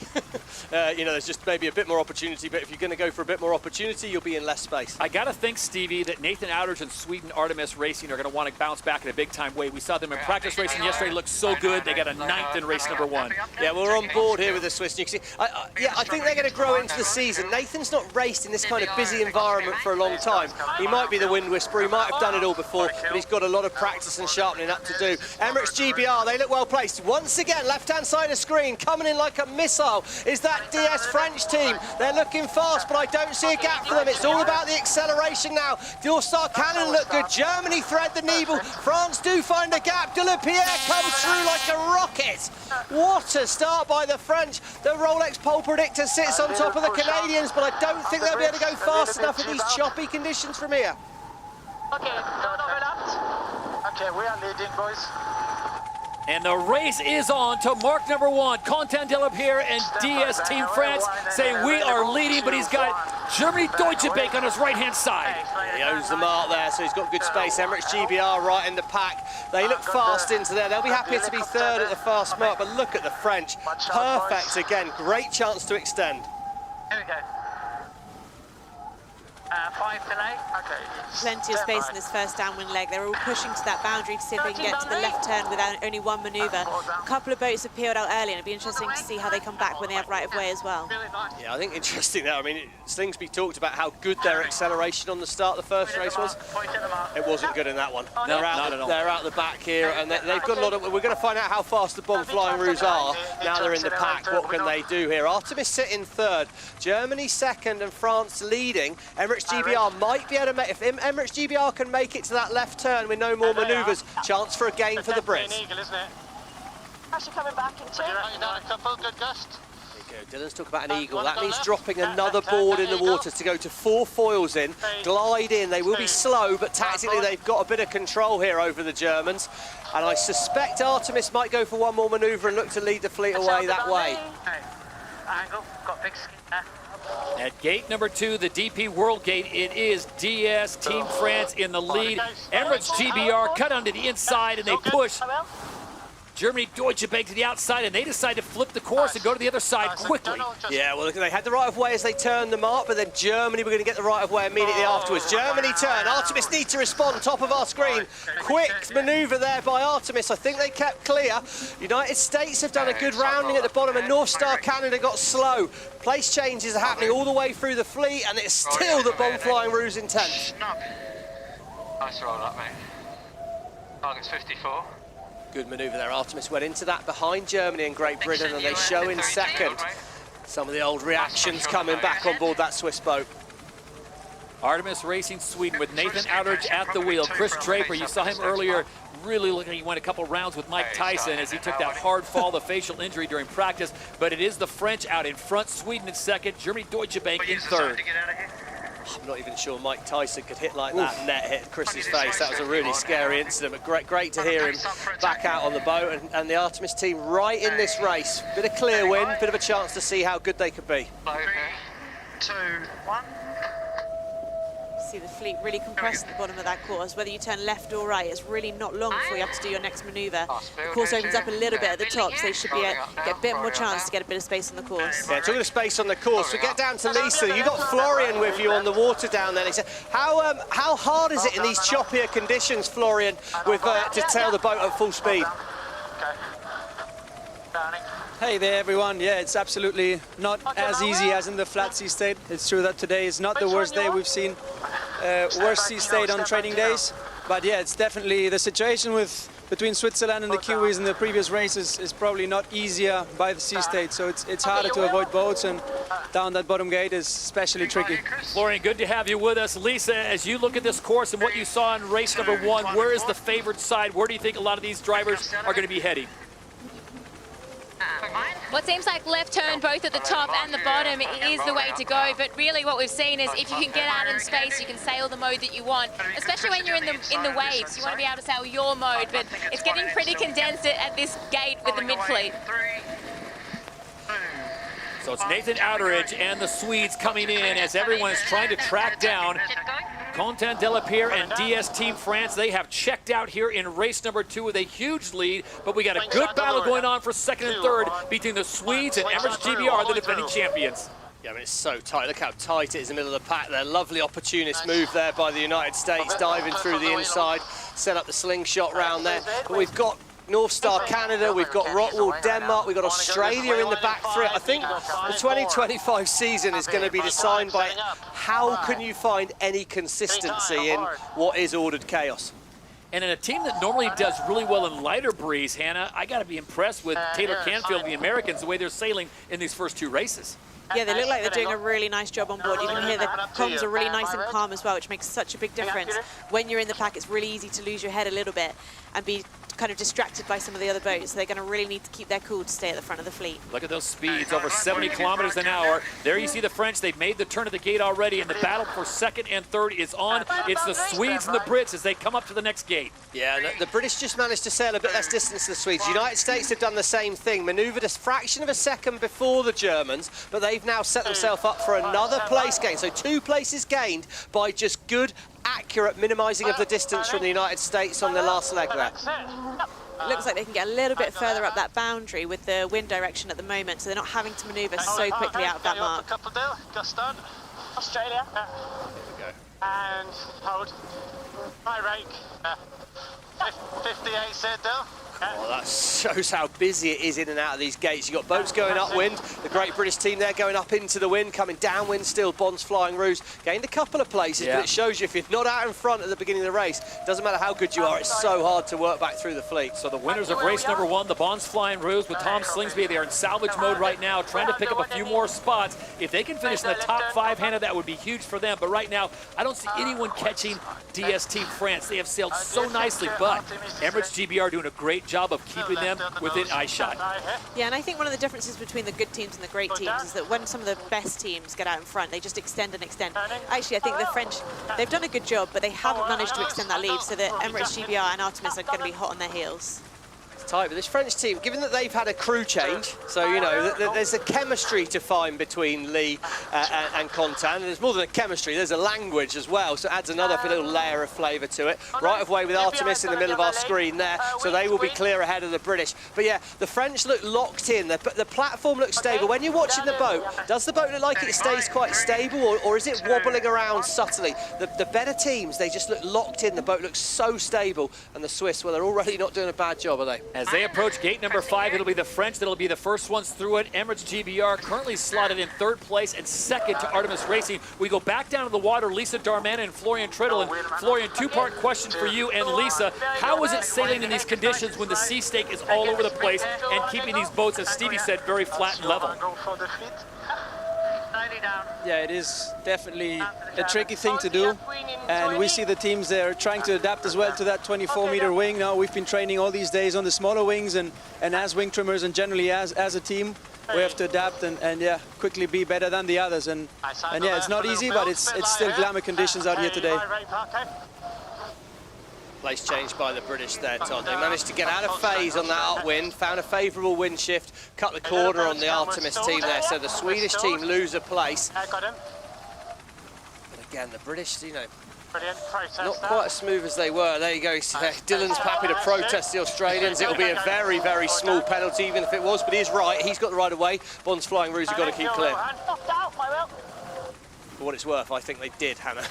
You know, there's just maybe a bit more opportunity, but if you're going to go for a bit more opportunity, you'll be in less space. I got to think, Stevie, that Nathan Outridge and Sweden Artemis Racing are going to want to bounce back in a big-time way. We saw them in practice racing yesterday. Looked so good. They got a 9th in race number 1. Yeah, well, we're on board here with the Swiss. You can see, I think they're going to grow into the season. Nathan's not raced in this kind of busy environment for a long time. He might be the wind whisperer. He might have done it all before, but he's got a lot of practice and sharpening up to do. Emirates GBR, they look well placed. Once again, left-hand side of screen, coming in like a missile, is that DS French team. They're looking fast, but I don't see a gap for them. It's all about the acceleration now. Dual-Star Cannon look good. Germany thread the needle. France do find a gap. De La Pierre comes through like a rocket. What a start by the French. The Rolex pole predictor sits on top of the Canadians, but I don't think they'll be able to go fast enough in these choppy conditions from here. Okay, don't overlap. Okay, we are leading, boys. And the race is on to mark number 1. Quentin De La Pierre and DS Team France say we are leading, but he's got Germany Deutsche Bank on his right-hand side. He owns the mark there, so he's got good space. Emirates GBR right in the pack. They look fast into there. They'll be happy to be 3rd at the fast mark, but look at the French. Perfect again. Great chance to extend. Here we go. 5 to 8. Okay. Plenty of space in this first downwind leg. They're all pushing to that boundary to see if they can get to the left turn without only one manoeuvre. A couple of boats have peeled out early, and it'll be interesting to see how they come back when they have right of way as well. Yeah, I think interesting that. I mean, Slingsby talked about how good their acceleration on the start of the first race was. It wasn't good in that one. No, not at all. They're out the back here, and they've got a lot of. We're going to find out how fast the Bon Flying Roos are now they're in the pack. What can they do here? Artemis sitting 3rd, Germany 2nd, and France leading. Emirates GBR might be able to make. If Emirates GBR can make it to that left turn with no more manoeuvres, chance for a gain for the Brits. Actually coming back in 2. A couple, good gust. Dylan's talking about an eagle. That means dropping another board in the water to go to 4 foils in, glide in. They will be slow, but tactically they've got a bit of control here over the Germans. And I suspect Artemis might go for one more manoeuvre and look to lead the fleet away that way. Angle, got big skin there. At gate number 2, the DP World Gate, it is DS Team France in the lead. Emirates GBR cut onto the inside and they push Germany Deutsche Bank to the outside, and they decide to flip the course and go to the other side quickly. Yeah, well, they had the right of way as they turned the mark, but then Germany were going to get the right of way immediately afterwards. Germany turn. Artemis need to respond. Top of our screen. Quick manoeuvre there by Artemis. I think they kept clear. United States have done a good rounding at the bottom, and North Star Canada got slow. Place changes are happening all the way through the fleet, and it's still the Bon Flying Roos in 10th. Nice roll up, mate. Target's 54. Good manoeuvre there. Artemis went into that behind Germany and Great Britain, and they show in 2nd. Some of the old reactions coming back on board that Swiss boat. Artemis Racing Sweden with Nathan Outridge at the wheel. Chris Draper, you saw him earlier, really looking, he went a couple rounds with Mike Tyson as he took that hard fall, the facial injury during practice. But it is the French out in front, Sweden in 2nd, Germany Deutsche Bank in 3rd. I'm not even sure Mike Tyson could hit like that. Net hit Chris's face. That was a really scary incident, but great to hear him back out on the boat, and the Artemis team right in this race. Bit of clear wind, bit of a chance to see how good they could be. 3, 2, 1. See the fleet really compressed at the bottom of that course. Whether you turn left or right, it's really not long before you have to do your next manoeuvre. The course opens up a little bit at the top, so they should get a bit more chance to get a bit of space on the course. Yeah, talking of space on the course, we get down to Lisa. You got Florian with you on the water down there. Lisa, how hard is it in these choppier conditions, Florian, with to tail the boat at full speed? Okay. Downing. Hey there, everyone. Yeah, it's absolutely not as easy as in the flat sea state. It's true that today is not the worst day we've seen. Worst sea state on training days. But yeah, it's definitely the situation between Switzerland and the Kiwis in the previous races is probably not easier by the sea state. So it's harder to avoid boats, and down that bottom gate is especially tricky. Florian, good to have you with us. Lisa, as you look at this course and what you saw in race number 1, where is the favored side? Where do you think a lot of these drivers are going to be heading? Well, it seems like left turn both at the top and the bottom is the way to go, but really what we've seen is if you can get out in space, you can sail the mode that you want, especially when you're in the waves. You want to be able to sail your mode, but it's getting pretty condensed at this gate with the mid-fleet. So it's Nathan Outeridge and the Swedes coming in as everyone is trying to track down Quentin Delapierre and DS Team France. They have checked out here in race number 2 with a huge lead, but we got a good battle going on for second and third between the Swedes and Emirates GBR, the defending champions. Yeah, I mean, it's so tight. Look how tight it is in the middle of the pack there. Lovely opportunist move there by the United States, diving through the inside, set up the slingshot round there. But we've got North Star Canada, we've got Rottwell Denmark, we've got Australia in the back three. I think the 2025 season is going to be decided by how can you find any consistency in what is ordered chaos. And in a team that normally does really well in lighter breeze, Hannah, I got to be impressed with Taylor Canfield and the Americans, the way they're sailing in these first 2 races. Yeah, they look like they're doing a really nice job on board. You can hear the comms are really nice and calm as well, which makes such a big difference. When you're in the pack, it's really easy to lose your head a little bit and be kind of distracted by some of the other boats. So they're going to really need to keep their cool to stay at the front of the fleet. Look at those speeds, over 70 kilometers an hour. There you see the French. They've made the turn at the gate already, and the battle for second and third is on. It's the Swedes and the Brits as they come up to the next gate. Yeah, the British just managed to sail a bit less distance than the Swedes. United States have done the same thing, manoeuvred a fraction of a second before the Germans, but they've now set themselves up for another place gain. So 2 places gained by just good, accurate minimising of the distance from the United States on the last leg there. It looks like they can get a little bit further up that boundary with the wind direction at the moment, so they're not having to manoeuvre so quickly out of that mark. Australia. There we go. And hold. My rake. 58 said though. Oh, that shows how busy it is in and out of these gates. You've got boats going upwind, the Great British team there going up into the wind, coming downwind still, Bond's Flying Ruse. Gained a couple of places, but it shows you if you're not out in front at the beginning of the race, it doesn't matter how good you are, it's so hard to work back through the fleet. So the winners of race number 1, the Bond's Flying Ruse with Tom Slingsby, they are in salvage mode right now, trying to pick up a few more spots. If they can finish in the top 5, Hannah, that would be huge for them. But right now, I don't see anyone catching DS Team France. They have sailed so nicely, but Emirates GBR doing a great job of keeping them within eye shot. Yeah, and I think one of the differences between the good teams and the great teams is that when some of the best teams get out in front, they just extend and extend. Actually, I think the French, they've done a good job, but they haven't managed to extend that lead, so that Emirates GBR and Artemis are going to be hot on their heels. Tight, but this French team, given that they've had a crew change, so you know there's a chemistry to find between Lee and Quentin, and there's more than a chemistry, there's a language as well, so it adds another little layer of flavour to it. Right of way with Artemis in the middle of our screen there, so they will be clear ahead of the British. But yeah, the French look locked in, the platform looks stable. When you're watching the boat, does the boat look like it stays quite stable, or is it wobbling around subtly? The better teams, they just look locked in, the boat looks so stable, and the Swiss, well, they're already not doing a bad job, are they? As they approach gate number 5, it'll be the French that'll be the first ones through it. Emirates GBR currently slotted in 3rd place and 2nd to Artemis Racing. We go back down to the water, Lisa Darman and Florian Triddle. And Florian, 2-part question for you and Lisa. How is it sailing in these conditions when the sea stake is all over the place and keeping these boats, as Stevie said, very flat and level? Yeah, it is definitely a tricky thing to do, and we see the teams there trying to adapt as well to that 24-meter wing. Now we've been training all these days on the smaller wings, and as wing trimmers and generally as a team, we have to adapt and yeah, quickly be better than the others. And yeah, it's not easy, but it's still glamour conditions out here today. Place changed by the British there, Todd. They managed to get out of phase on that upwind, found a favourable wind shift, cut the corner on the Artemis team there, so the Swedish team lose a place. But again, the British, you know, not quite as smooth as they were. There you go, Dylan's happy to protest the Australians. It'll be a very, very small penalty, even if it was, but he's right, he's got the right of way. Bond's Flying Ruse have got to keep clear. For what it's worth, I think they did, Hannah.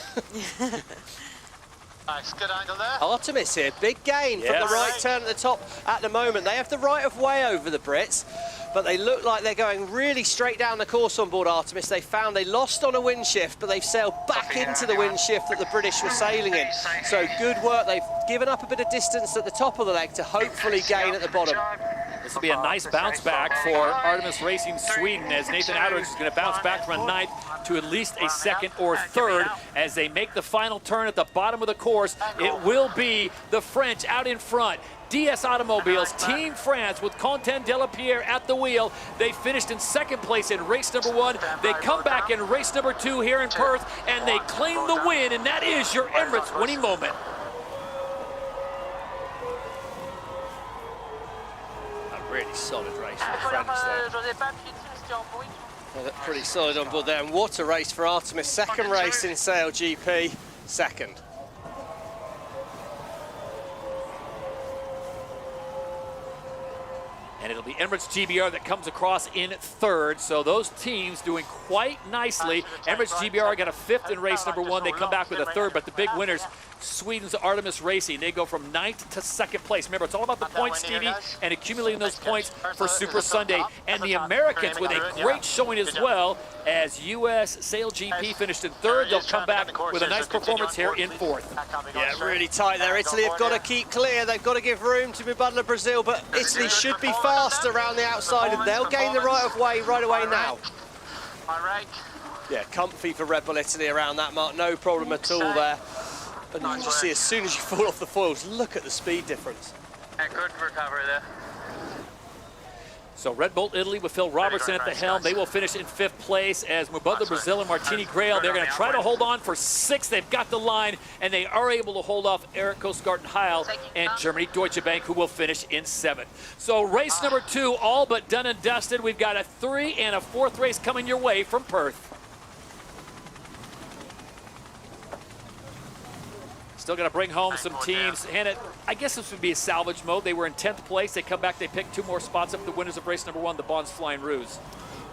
Nice, good angle there. Artemis here, big gain from the right turn at the top at the moment. They have the right of way over the Brits. but they look like they're going really straight down the course on board Artemis. They found they lost on a wind shift, but they've sailed back into the wind shift that the British were sailing in. So good work. They've given up a bit of distance at the top of the leg to hopefully gain at the bottom. This will be a nice bounce back for Artemis Racing Sweden, as Nathan Outeridge is going to bounce back from a 9th to at least a 2nd or 3rd as they make the final turn at the bottom of the course. It will be the French out in front. DS Automobiles, Team France with Quentin Delapierre at the wheel. They finished in 2nd place in race number 1. They come back in race number 2 here in Perth, and they claim the win, and that is your Emirates winning moment. A really solid race for the French there. They look pretty solid on board there, and what a race for Artemis. 2nd race in SailGP, 2nd. And it'll be Emirates GBR that comes across in 3rd. So those teams doing quite nicely. Emirates GBR got a 5th in race number 1. They come back with a 3rd, but the big winners, Sweden's Artemis Racing, they go from 9th to 2nd place. Remember, it's all about the points, Stevie, and accumulating those points for Super Sunday. And the Americans with a great showing as well, as US SailGP finished in 3rd. They'll come back with a nice performance here in 4th. Yeah, really tight there. Italy have got to keep clear. They've got to give room to Mubadala Brazil, but Italy should be fast around the outside, and they'll gain the right of way right away now. Yeah, comfy for Red Bull Italy around that mark, no problem at all there. And you can just see as soon as you fall off the foils, look at the speed difference. Good recovery there. So Red Bull Italy with Phil Robertson at the helm. They will finish in 5th place as Mubadala Brazil and Martini Grail. They're going to try to hold on for 6th. They've got the line, and they are able to hold off Eric Kostgarten Heil and Germany Deutsche Bank, who will finish in 7th. So race number 2, all but done and dusted. We've got a 3rd and a 4th race coming your way from Perth. Still going to bring home some teams. Hannah, I guess this would be a salvage mode. They were in 10th place. They come back, they pick 2 more spots up. The winners of race number 1, the Bonds Flying Roos.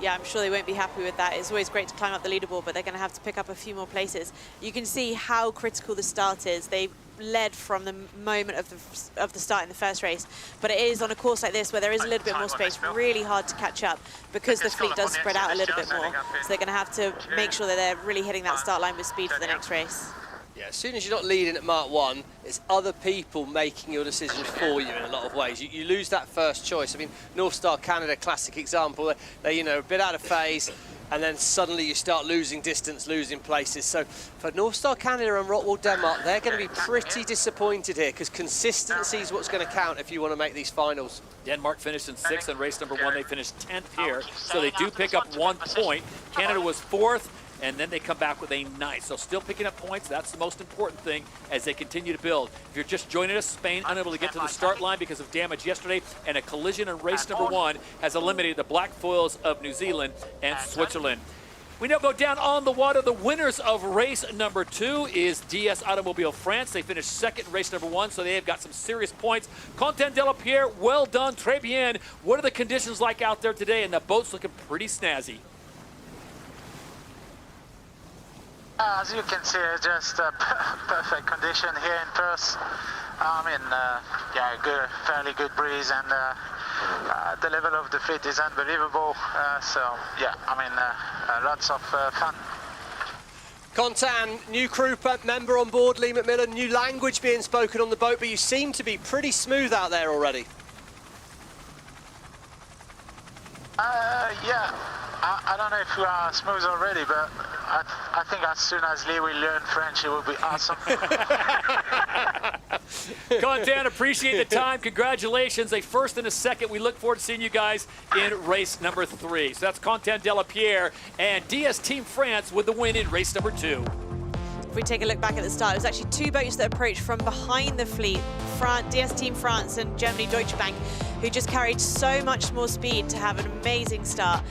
Yeah, I'm sure they won't be happy with that. It's always great to climb up the leaderboard, but they're going to have to pick up a few more places. You can see how critical the start is. They led from the moment of the start in the first race, but it is on a course like this where there is a little bit more space, really hard to catch up because the fleet does spread out a little bit more. So they're going to have to make sure that they're really hitting that start line with speed for the next race. Yeah, as soon as you're not leading at Mark 1, it's other people making your decisions for you in a lot of ways. You lose that first choice. I mean, North Star Canada, classic example. They're, you know, a bit out of phase, and then suddenly you start losing distance, losing places. So for North Star Canada and Rottwell Denmark, they're going to be pretty disappointed here because consistency is what's going to count if you want to make these finals. Denmark finished in 6th in race number 1. They finished 10th here, so they do pick up 1 point. Canada was 4th. And then they come back with a 9th. So still picking up points. That's the most important thing as they continue to build. If you're just joining us, Spain unable to get to the start line because of damage yesterday, and a collision in race number 1 has eliminated the black foils of New Zealand and Switzerland. We now go down on the water. The winners of race number 2 is DS Automobile France. They finished 2nd in race number 1, so they have got some serious points. Quentin Delapierre, well done, très bien. What are the conditions like out there today? And the boat's looking pretty snazzy. As you can see, just a perfect condition here in Perth. I mean, yeah, good, fairly good breeze, and the level of the fleet is unbelievable. So, yeah, I mean, lots of fun. Quentin, new crew member on board, Lee McMillan, new language being spoken on the boat, but you seem to be pretty smooth out there already. Yeah, I don't know if we are smooth already, but I think as soon as Lee will learn French, it will be awesome. Quentin, appreciate the time. Congratulations, a 1st and a 2nd. We look forward to seeing you guys in race number 3. So that's Quentin Delapierre and DS Team France with the win in race number 2. If we take a look back at the start, it was actually 2 boats that approached from behind the fleet, DS Team France and Germany Deutsche Bank, who just carried so much more speed to have an amazing start.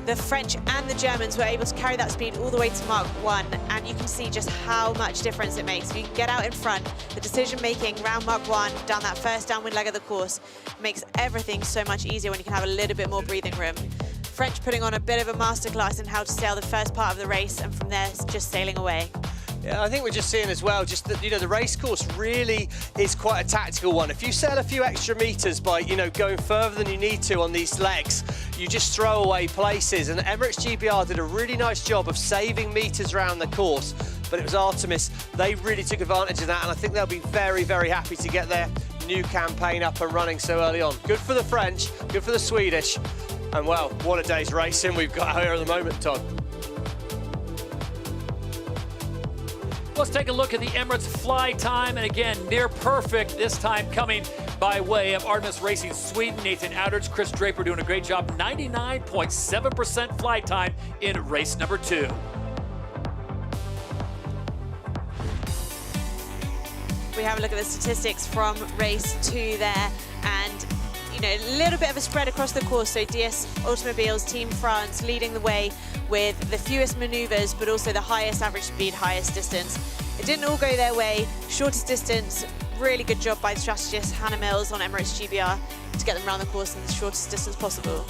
The French and the Germans were able to carry that speed all the way to Mark 1, and you can see just how much difference it makes. If you can get out in front, the decision-making around Mark 1, down that first downwind leg of the course, makes everything so much easier when you can have a little bit more breathing room. French putting on a bit of a masterclass in how to sail the first part of the race, and from there, just sailing away. Yeah, I think we're just seeing as well, just that, you know, the race course really is quite a tactical one. If you sail a few extra meters by, you know, going further than you need to on these legs, you just throw away places. And Emirates GBR did a really nice job of saving meters around the course, but it was Artemis. They really took advantage of that, and I think they'll be very, very happy to get their new campaign up and running so early on. Good for the French, good for the Swedish, and well, what a day's racing we've got here at the moment, Todd. Let's take a look at the Emirates fly time, and again, near perfect this time coming by way of Artemis Racing Sweden. Nathan Outers, Chris Draper doing a great job. 99.7% fly time in race number 2. We have a look at the statistics from race 2 there, and you know, a little bit of a spread across the course. So DS Automobiles, Team France leading the way with the fewest maneuvers, but also the highest average speed, highest distance. It didn't all go their way. Shortest distance, really good job by the strategist Hannah Mills on Emirates GBR to get them around the course in the shortest distance possible.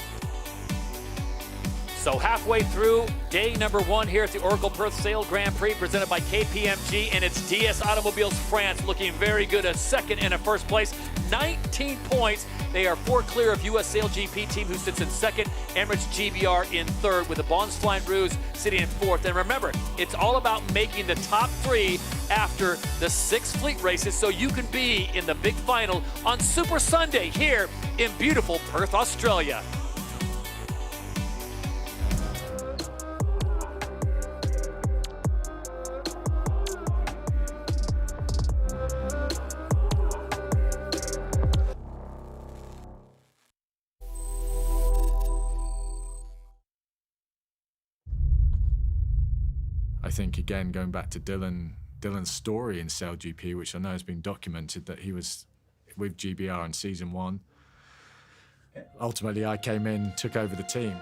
So halfway through day number 1 here at the Oracle Perth Sail Grand Prix presented by KPMG, and it's DS Automobiles France looking very good, a second and a first place, 19 points. They are 4 clear of US SailGP team, who sits in second, Emirates GBR in third, with the Bons Flying Rouge sitting in fourth. And remember, it's all about making the top 3 after the 6 fleet races so you can be in the big final on Super Sunday here in beautiful Perth, Australia. I think, again, going back to Dylan's story in SailGP, which I know has been documented, that he was with GBR in season 1. Ultimately, I came in, took over the team.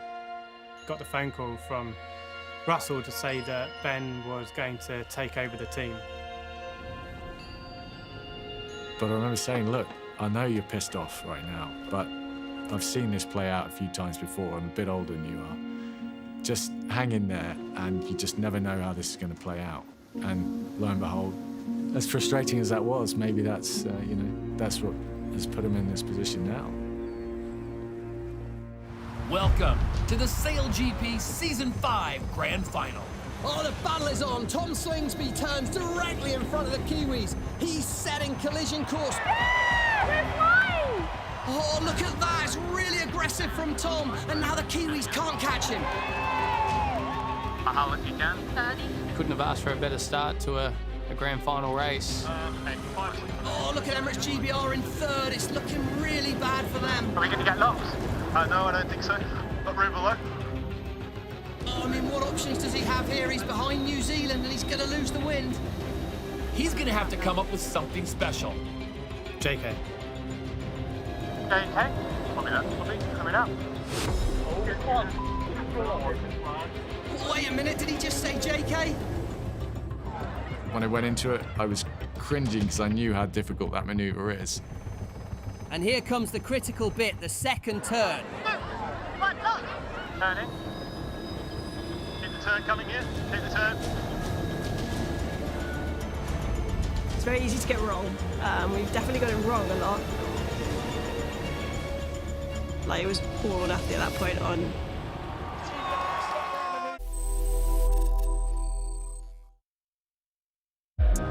Got the phone call from Russell to say that Ben was going to take over the team. But I remember saying, look, I know you're pissed off right now, but I've seen this play out a few times before. I'm a bit older than you are. Just hang in there, and you just never know how this is going to play out. And lo and behold, as frustrating as that was, maybe that's, you know, that's what has put him in this position now. Welcome to the SailGP Season 5 Grand Final. Oh, the battle is on. Tom Slingsby turns directly in front of the Kiwis. He's setting collision course. Oh, look at that. It's really aggressive from Tom, and now the Kiwis can't catch him. How lucky you can? 30. Couldn't have asked for a better start to a grand final race. Oh, look at Emirates GBR in third. It's looking really bad for them. Are we going to get lost? No, I don't think so. Got room below. Oh, I mean, what options does he have here? He's behind New Zealand and he's going to lose the wind. He's going to have to come up with something special. JK. JK? Copy that. Coming out. Wait a minute, did he just say JK? When I went into it, I was cringing because I knew how difficult that maneuver is. And here comes the critical bit, the second turn. Turning. Keep the turn coming here. Keep the turn. It's very easy to get wrong. We've definitely got it wrong a lot. Like, it was all or nothing at that point on.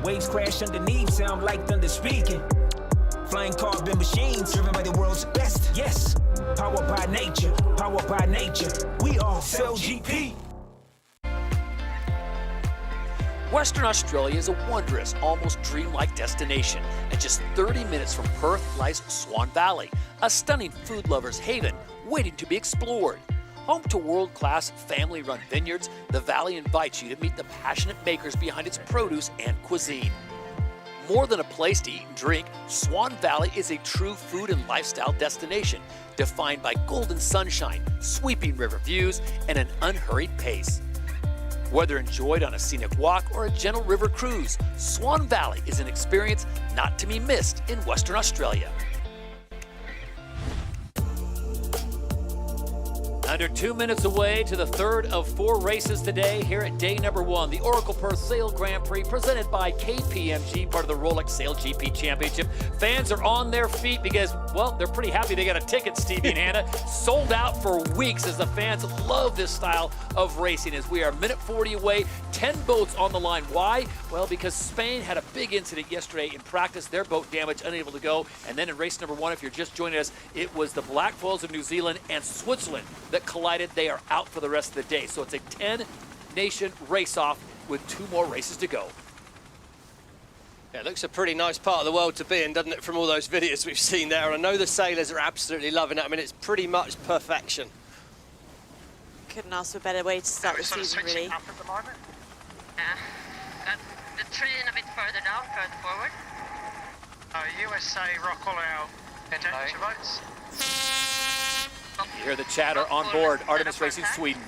Waves crash underneath, sound like thunder speaking. Flying carbon machines, driven by the world's best. Yes, powered by nature, powered by nature. We are SailGP. Western Australia is a wondrous, almost dreamlike destination. And just 30 minutes from Perth lies Swan Valley, a stunning food lover's haven waiting to be explored. Home to world-class family-run vineyards, the valley invites you to meet the passionate makers behind its produce and cuisine. More than a place to eat and drink, Swan Valley is a true food and lifestyle destination, defined by golden sunshine, sweeping river views, and an unhurried pace. Whether enjoyed on a scenic walk or a gentle river cruise, Swan Valley is an experience not to be missed in Western Australia. Under 2 minutes away to the third of 4 races today here at day number 1, the Oracle Perth Sail Grand Prix presented by KPMG, part of the Rolex SailGP Championship. Fans are on their feet because, well, they're pretty happy they got a ticket, Stevie and Hannah. Sold out for weeks as the fans love this style of racing as we are minute 40 away, 10 boats on the line. Why? Well, because Spain had a big incident yesterday in practice, their boat damaged, unable to go. And then in race number 1, if you're just joining us, it was the Black Foils of New Zealand and Switzerland that collided. They are out for the rest of the day. So it's a 10-nation race-off with 2 more races to go. Yeah, it looks a pretty nice part of the world to be in, doesn't it, from all those videos we've seen there. I know the sailors are absolutely loving it. I mean, it's pretty much perfection. Couldn't ask for a better way to start the season, really. Up at the moment. Yeah. The train a bit further down, further forward. USA rock all our attention boats. You hear the chatter on board Artemis Racing Sweden.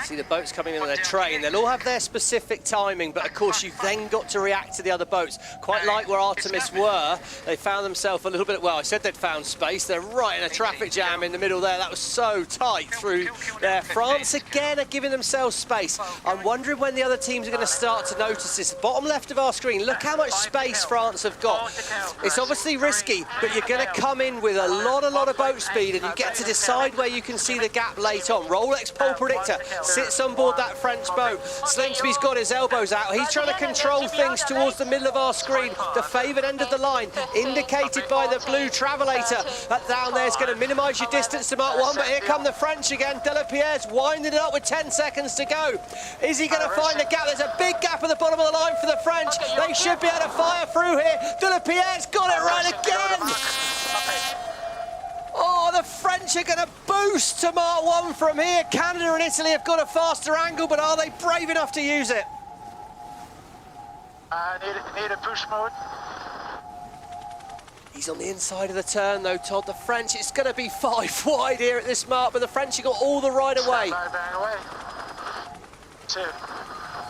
See the boats coming in on their train. They'll all have their specific timing, but of course you've then got to react to the other boats. Quite like where Artemis were, they found themselves a little bit, well, I said they'd found space. They're right in a traffic jam in the middle there. That was so tight through there. France again are giving themselves space. I'm wondering when the other teams are going to start to notice this. Bottom left of our screen, look how much space France have got. It's obviously risky, but you're going to come in with a lot of boat speed and you get to decide where you can see the gap late on. Rolex pole predictor sits on board that French boat. Slingsby's got his elbows out. He's trying to control things towards the middle of our screen. The favoured end of the line, indicated by the blue travelator. That down there is going to minimise your distance to Mark 1, but here come the French again. Delapierre's winding it up with 10 seconds to go. Is he going to find the gap? There's a big gap at the bottom of the line for the French. They should be able to fire through here. Delapierre's got it right again. Oh, the French are going to boost to Mark 1 from here. Canada and Italy have got a faster angle, but are they brave enough to use it? Need a push mode. He's on the inside of the turn, though, Todd. The French, it's going to be 5 wide here at this mark, but the French have got all the right away. 2.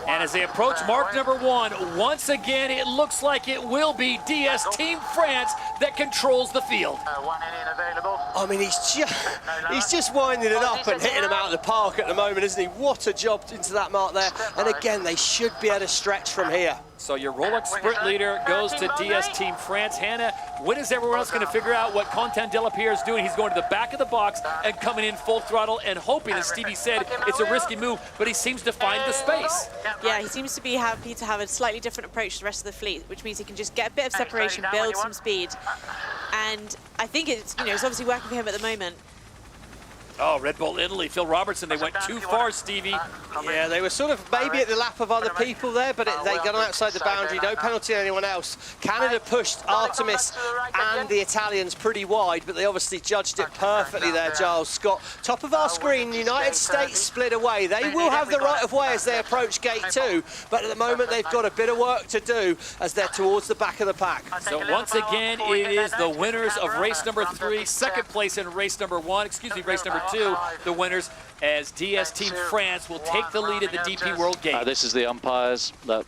And as they approach mark number 1, once again, it looks like it will be DS Team France that controls the field. 1 inning available. I mean, he's just winding it up and hitting them out of the park at the moment, isn't he? What a job into that mark there. And again, they should be able to stretch from here. So your Rolex sprint leader goes to DS Team France. Hannah, when is everyone else going to figure out what Quentin Delapierre is doing? He's going to the back of the box and coming in full throttle and hoping, as Stevie said, it's a risky move, but he seems to find the space. Yeah, he seems to be happy to have a slightly different approach to the rest of the fleet, which means he can just get a bit of separation, build some speed. And I think it's, it's obviously working for him at the moment. Oh, Red Bull Italy, Phil Robertson, they went too far, Stevie. Yeah, they were sort of maybe at the lap of other people there, but they got outside the boundary. No penalty on anyone else. Canada pushed Artemis and the Italians pretty wide, but they obviously judged it perfectly there, Giles Scott. Top of our screen, United States split away. They will have the right of way as they approach gate 2, but at the moment they've got a bit of work to do as they're towards the back of the pack. So once again, it is the winners of race number 3, second place in race number 1, race number 2, the winners, as DS Team France will take the lead at the DP World Gate. This is the umpires, the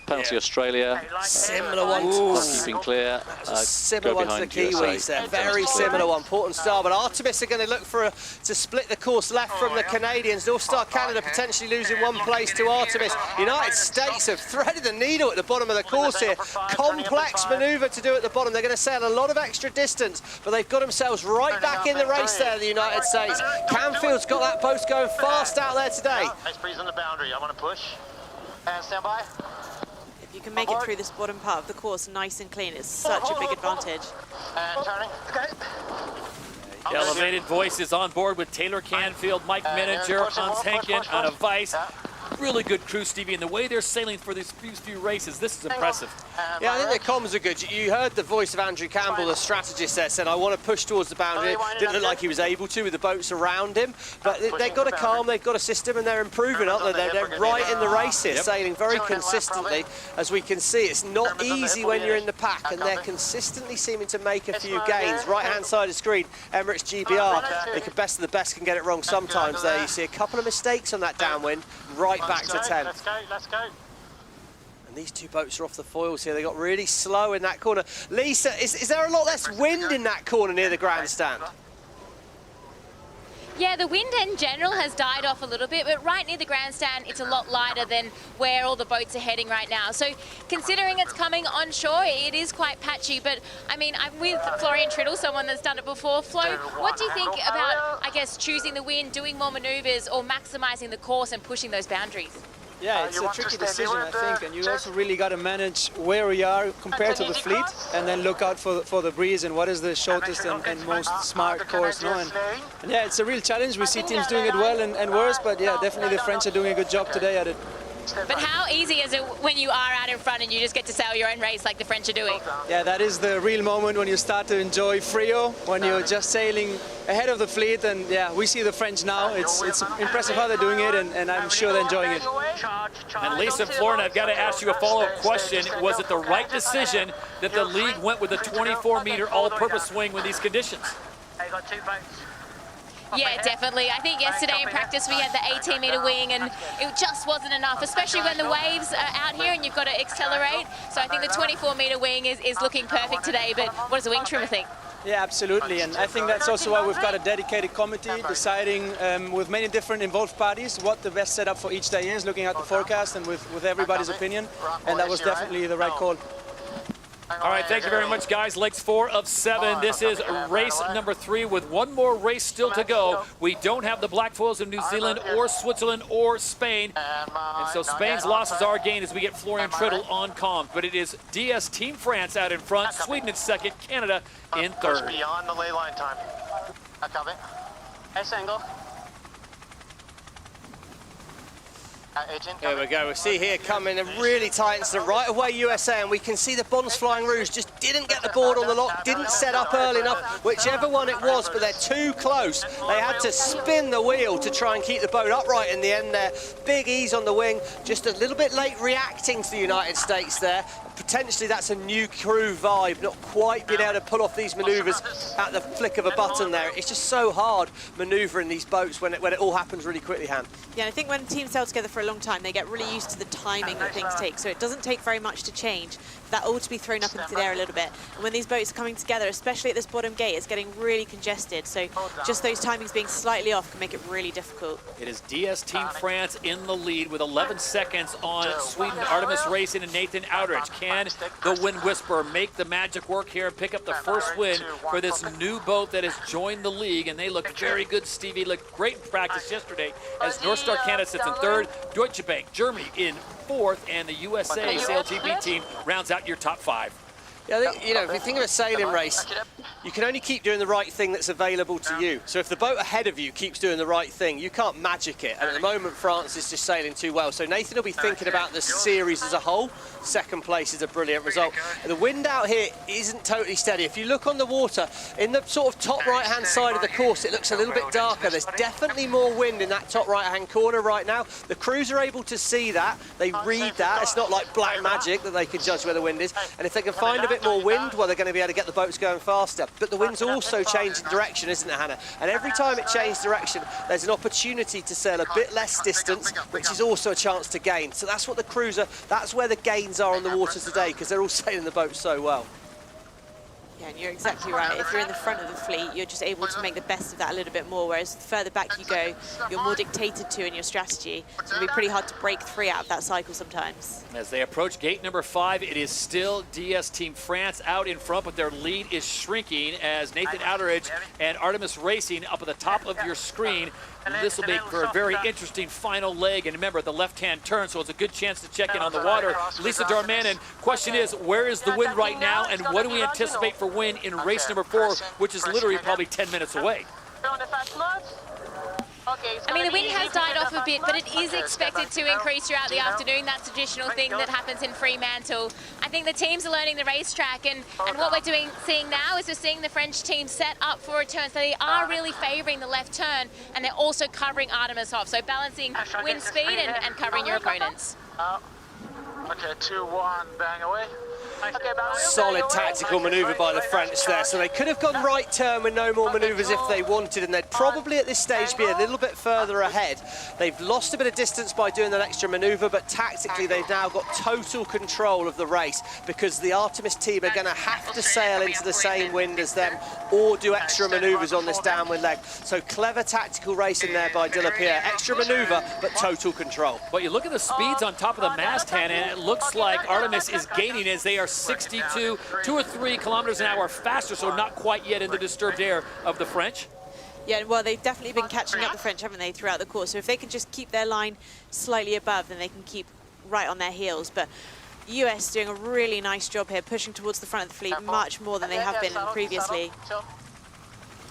penalty Australia. Similar one. Keeping clear. Similar one to the Kiwis there. Very similar one. Port and Star. But Artemis are going to look for to split the course left from the Canadians. North Star Canada potentially losing 1 place to Artemis. United States have threaded the needle at the bottom of the course here. Complex manoeuvre to do at the bottom. They're going to sail a lot of extra distance, but they've got themselves right back in the race there, the United States. Canfield's got that post going fast out there today. Nice breeze on the boundary. I want to push. And stand by. You can make it through this bottom part of the course nice and clean. It's such a big advantage. And turning. Okay. Elevated voices on board with Taylor Canfield, Mike Miniger, Hans Henken, Anna Weiss. Really good crew, Stevie, and the way they're sailing for these few races, this is impressive. Yeah, I think the comms are good. You heard the voice of Andrew Campbell, the strategist there, said, I want to push towards the boundary. Didn't look like he was able to with the boats around him, but they've got a calm, they've got a system, and they're improving, aren't they? They're right in the race here, sailing very consistently. As we can see, it's not easy when you're in the pack, and they're consistently seeming to make a few gains. Right-hand side of the screen, Emirates GBR. They could best of the best can get it wrong sometimes there. You see a couple of mistakes on that downwind, right back to 10th. Let's go. And these 2 boats are off the foils here. They got really slow in that corner. Lisa, is there a lot less wind in that corner near the grandstand? Yeah, the wind in general has died off a little bit, but right near the grandstand, it's a lot lighter than where all the boats are heading right now. So considering it's coming onshore, it is quite patchy, but I mean, I'm with Florian Triddle, someone that's done it before. Flo, what do you think about, I guess, choosing the wind, doing more maneuvers, or maximising the course and pushing those boundaries? Yeah, it's a tricky decision, I think, and you also really got to manage where we are compared to the fleet, and then look out for the breeze and what is the shortest and most smart course. No? And yeah, it's a real challenge. We see teams doing it well and worse, but yeah, definitely the French are doing a good job today at it. But how easy is it when you are out in front and you just get to sail your own race like the French are doing? Yeah, that is the real moment when you start to enjoy Frio, when you're just sailing ahead of the fleet, and yeah, we see the French now. It's impressive how they're doing it, and I'm sure they're enjoying it. And Lisa and Florian, I've got to ask you a follow-up question. Was it the right decision that the league went with a 24-meter all-purpose swing with these conditions? Yeah, definitely. I think yesterday in practice we had the 18-meter wing and it just wasn't enough, especially when the waves are out here and you've got to accelerate. So I think the 24-meter wing is looking perfect today, but what does the wing trimmer think? Yeah, absolutely, and I think that's also why we've got a dedicated committee deciding with many different involved parties what the best setup for each day is, looking at the forecast and with everybody's opinion, and that was definitely the right call. All right, thank you very much, guys. Legs 4 of 7. This is race number 3 with one more race still to go. We don't have the black foils of New Zealand or Switzerland or Spain. And so Spain's loss is our gain as we get Florian Triddle on comms. But it is DS Team France out in front, Sweden in second, Canada in third. Beyond the ley line time. I copy. S angle. There we go, we see here coming and really tightens the right away USA, and we can see the Bonds Flying Rouge just didn't get the board on the lock, didn't set up early enough, whichever one it was, but they're too close. They had to spin the wheel to try and keep the boat upright in the end there. Big ease on the wing, just a little bit late reacting to the United States there. Potentially that's a new crew vibe, not quite being able to pull off these manoeuvres at the flick of a button there. It's just so hard manoeuvring these boats when it all happens really quickly, Han. Yeah, I think when teams sail together for a long time, they get really used to the timing that things take. So it doesn't take very much to change. That all to be thrown up into the air a little bit. And when these boats are coming together, especially at this bottom gate, it's getting really congested. So just those timings being slightly off can make it really difficult. It is DS Team France in the lead with 11 seconds on Sweden, Artemis Racing and Nathan Outridge. Can the Wind Whisperer make the magic work here and pick up the first win for this new boat that has joined the league? And they look very good, Stevie. Looked great in practice yesterday as North Star Canada sits in third, Deutsche Bank, Germany in fourth, and the USA SailGP team rounds out your top 5. Yeah, you know, if you think of a sailing race, you can only keep doing the right thing that's available to you. So if the boat ahead of you keeps doing the right thing, you can't magic it. And at the moment, France is just sailing too well. So Nathan will be thinking about the series as a whole. Second place is a brilliant result. The wind out here isn't totally steady. If you look on the water, in the sort of top right-hand side of the course, it looks a little bit darker. There's definitely more wind in that top right-hand corner right now. The crews are able to see that. They read that. It's not like black magic that they can judge where the wind is. And if they can find a bit more wind, well, they're going to be able to get the boats going faster. But the wind's also changing direction, isn't it, Hannah? And every time it changes direction, there's an opportunity to sail a bit less distance, which is also a chance to gain. So that's what the crews are, that's where the gains are on the water today, because they're all sailing the boat so well. Yeah, and you're exactly right. If you're in the front of the fleet, you're just able to make the best of that a little bit more, whereas the further back you go, you're more dictated to in your strategy. So it'll be pretty hard to break free out of that cycle sometimes. As they approach gate number 5, it is still DS Team France out in front, but their lead is shrinking as Nathan Outridge and Artemis Racing up at the top of your screen. This will make for a very interesting final leg. And remember, the left-hand turn, so it's a good chance to check in on the water. Lisa Darmanin, question is, where is the wind right now, and what do we anticipate for wind in race number 4, which is literally probably 10 minutes away? I mean, the wind has died off a bit, but it is expected to increase throughout the afternoon. That's a traditional thing that happens in Fremantle. I think the teams are learning the racetrack, and what we're seeing now is we're seeing the French team set up for a turn. So they are really favouring the left turn, and they're also covering Artemis off. So balancing wind speed and covering your opponents. Okay, 2-1, bang away. Solid tactical manoeuvre by the French there. So they could have gone right turn with no more manoeuvres if they wanted, and they'd probably at this stage be a little bit further ahead. They've lost a bit of distance by doing that extra manoeuvre, but tactically they've now got total control of the race, because the Artemis team are going to have to sail into the same wind as them or do extra manoeuvres on this downwind leg. So clever tactical racing there by De La Pierre. Extra manoeuvre, but total control. But you look at the speeds on top of the mast, Hannah, and it looks like Artemis is gaining as they are 62, 2 or 3 kilometers an hour faster, so not quite yet in the disturbed air of the French. Yeah, well, they've definitely been catching up the French, haven't they, throughout the course? So if they can just keep their line slightly above, then they can keep right on their heels. But US doing a really nice job here, pushing towards the front of the fleet much more than they have been previously.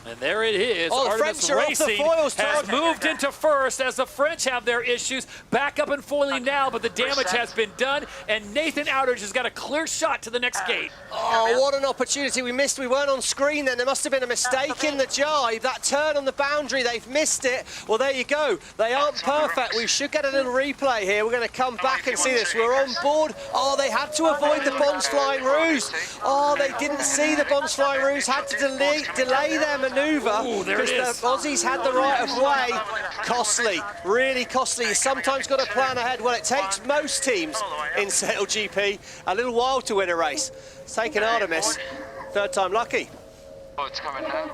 And there it is. Oh, Artemis Racing has moved into first as the French have their issues. Back up and foiling now, but the damage has been done, and Nathan Outridge has got a clear shot to the next gate. Oh, what an opportunity we missed. We weren't on screen then. There must have been a mistake in the jibe. That turn on the boundary, they've missed it. Well, there you go. They aren't perfect. We should get a little replay here. We're going to come back and see this. We're on board. Oh, they had to avoid the Bond's Flying Ruse. Oh, they didn't see the Bond's Flying Ruse. Had to delay their manoeuvre because the Aussies had the right of way. Costly, really costly. You sometimes got to plan ahead. Well, it takes most teams in SailGP a little while to win a race. It's taken Artemis, third time lucky. Oh, it's coming now.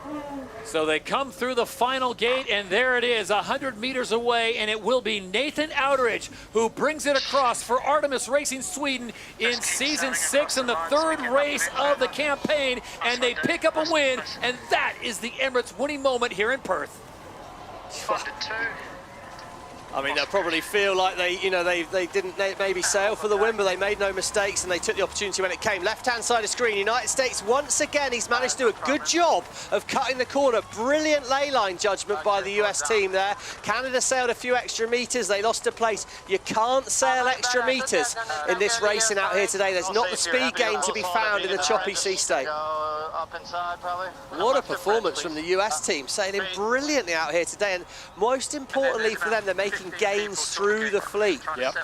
So they come through the final gate, and there it is, 100 meters away, and it will be Nathan Outridge who brings it across for Artemis Racing Sweden in Season 6 in the third race of the campaign, and they pick up a win, and that is the Emirates winning moment here in Perth. I mean, they'll probably feel like they didn't maybe sail for the win, but they made no mistakes and they took the opportunity when it came. Left-hand side of screen, United States once again, he's managed to do a good job of cutting the corner. Brilliant ley line judgment by the US team there. Canada sailed a few extra meters, they lost a place. You can't sail extra meters in this racing out here today. There's not the speed gain to be found in the choppy sea state. What a performance from the US team, sailing brilliantly out here today, and most importantly for them, they're making gains through the fleet. Yep.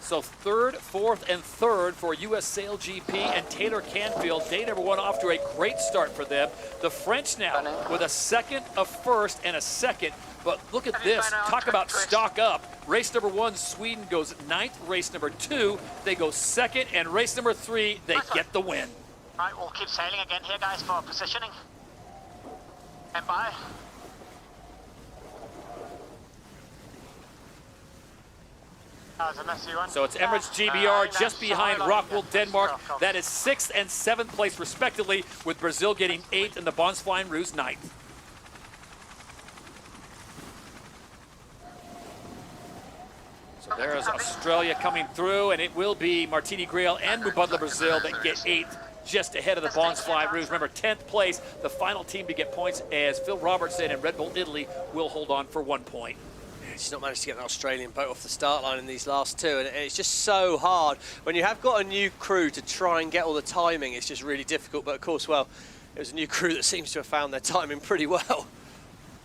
So third, fourth, and third for US SailGP and Taylor Canfield. Day number 1 off to a great start for them. The French now with a second, a first, and a second. But look at this. Talk about stock up. Race number 1, Sweden goes 9th. Race number 2, they go 2nd. And race number 3, they get the win. All right, we'll keep sailing again here, guys, for positioning. And bye. So it's Emirates GBR just behind Rockwell, Denmark. That is 6th and 7th place respectively, with Brazil getting 8th and the Bond's Flying Ruse 9th. So there's Australia coming through, and it will be Martini Grail and Mubadala Brazil that get 8th, just ahead of the Bond's Flying Ruse. Remember, 10th place, the final team to get points, as Phil Robertson and Red Bull Italy will hold on for 1 point. She's not managed to get an Australian boat off the start line in these last 2, and it's just so hard. When you have got a new crew to try and get all the timing, it's just really difficult. But of course, well, it was a new crew that seems to have found their timing pretty well.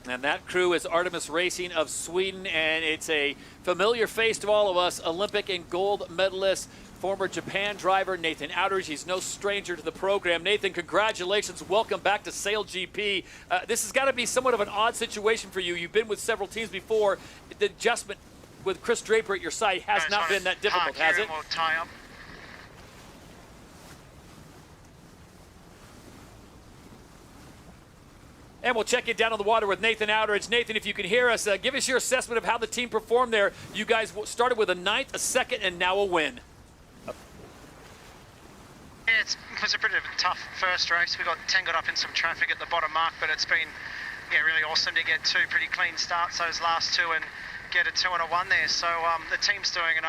And that crew is Artemis Racing of Sweden, and it's a familiar face to all of us, Olympic and gold medalist, former Japan driver Nathan Outridge. He's no stranger to the program. Nathan, congratulations. Welcome back to SailGP. This has got to be somewhat of an odd situation for you. You've been with several teams before. The adjustment with Chris Draper at your side has not been that difficult, has it? And we'll check it down on the water with Nathan Outridge. Nathan, if you can hear us, give us your assessment of how the team performed there. You guys started with a 9th, a 2nd, and now a win. Yeah, it was a pretty tough first race. We got tangled up in some traffic at the bottom mark, but it's been really awesome to get 2 pretty clean starts, those last 2, and get a 2 and a 1 there. So the team's doing an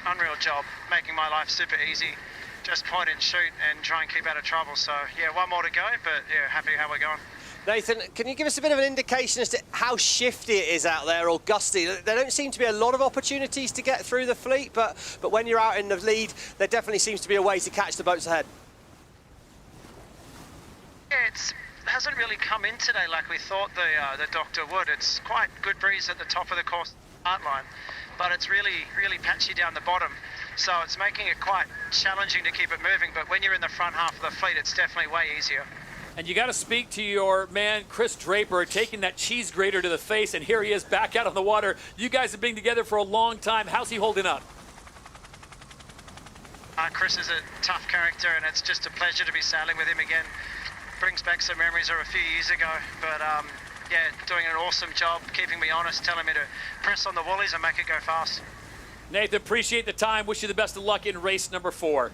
unreal job, making my life super easy. Just point and shoot and try and keep out of trouble. So yeah, 1 more to go, but yeah, happy how we're going. Nathan, can you give us a bit of an indication as to how shifty it is out there, or gusty? There don't seem to be a lot of opportunities to get through the fleet, but when you're out in the lead, there definitely seems to be a way to catch the boats ahead. Yeah, it hasn't really come in today like we thought the Doctor would. It's quite good breeze at the top of the course start line, but it's really patchy down the bottom. So it's making it quite challenging to keep it moving, but when you're in the front half of the fleet, it's definitely way easier. And you got to speak to your man, Chris Draper, taking that cheese grater to the face, and here he is back out on the water. You guys have been together for a long time. How's he holding up? Chris is a tough character, and it's just a pleasure to be sailing with him again. Brings back some memories of a few years ago, but yeah, doing an awesome job, keeping me honest, telling me to press on the woolies and make it go fast. Nathan, appreciate the time. Wish you the best of luck in race number 4.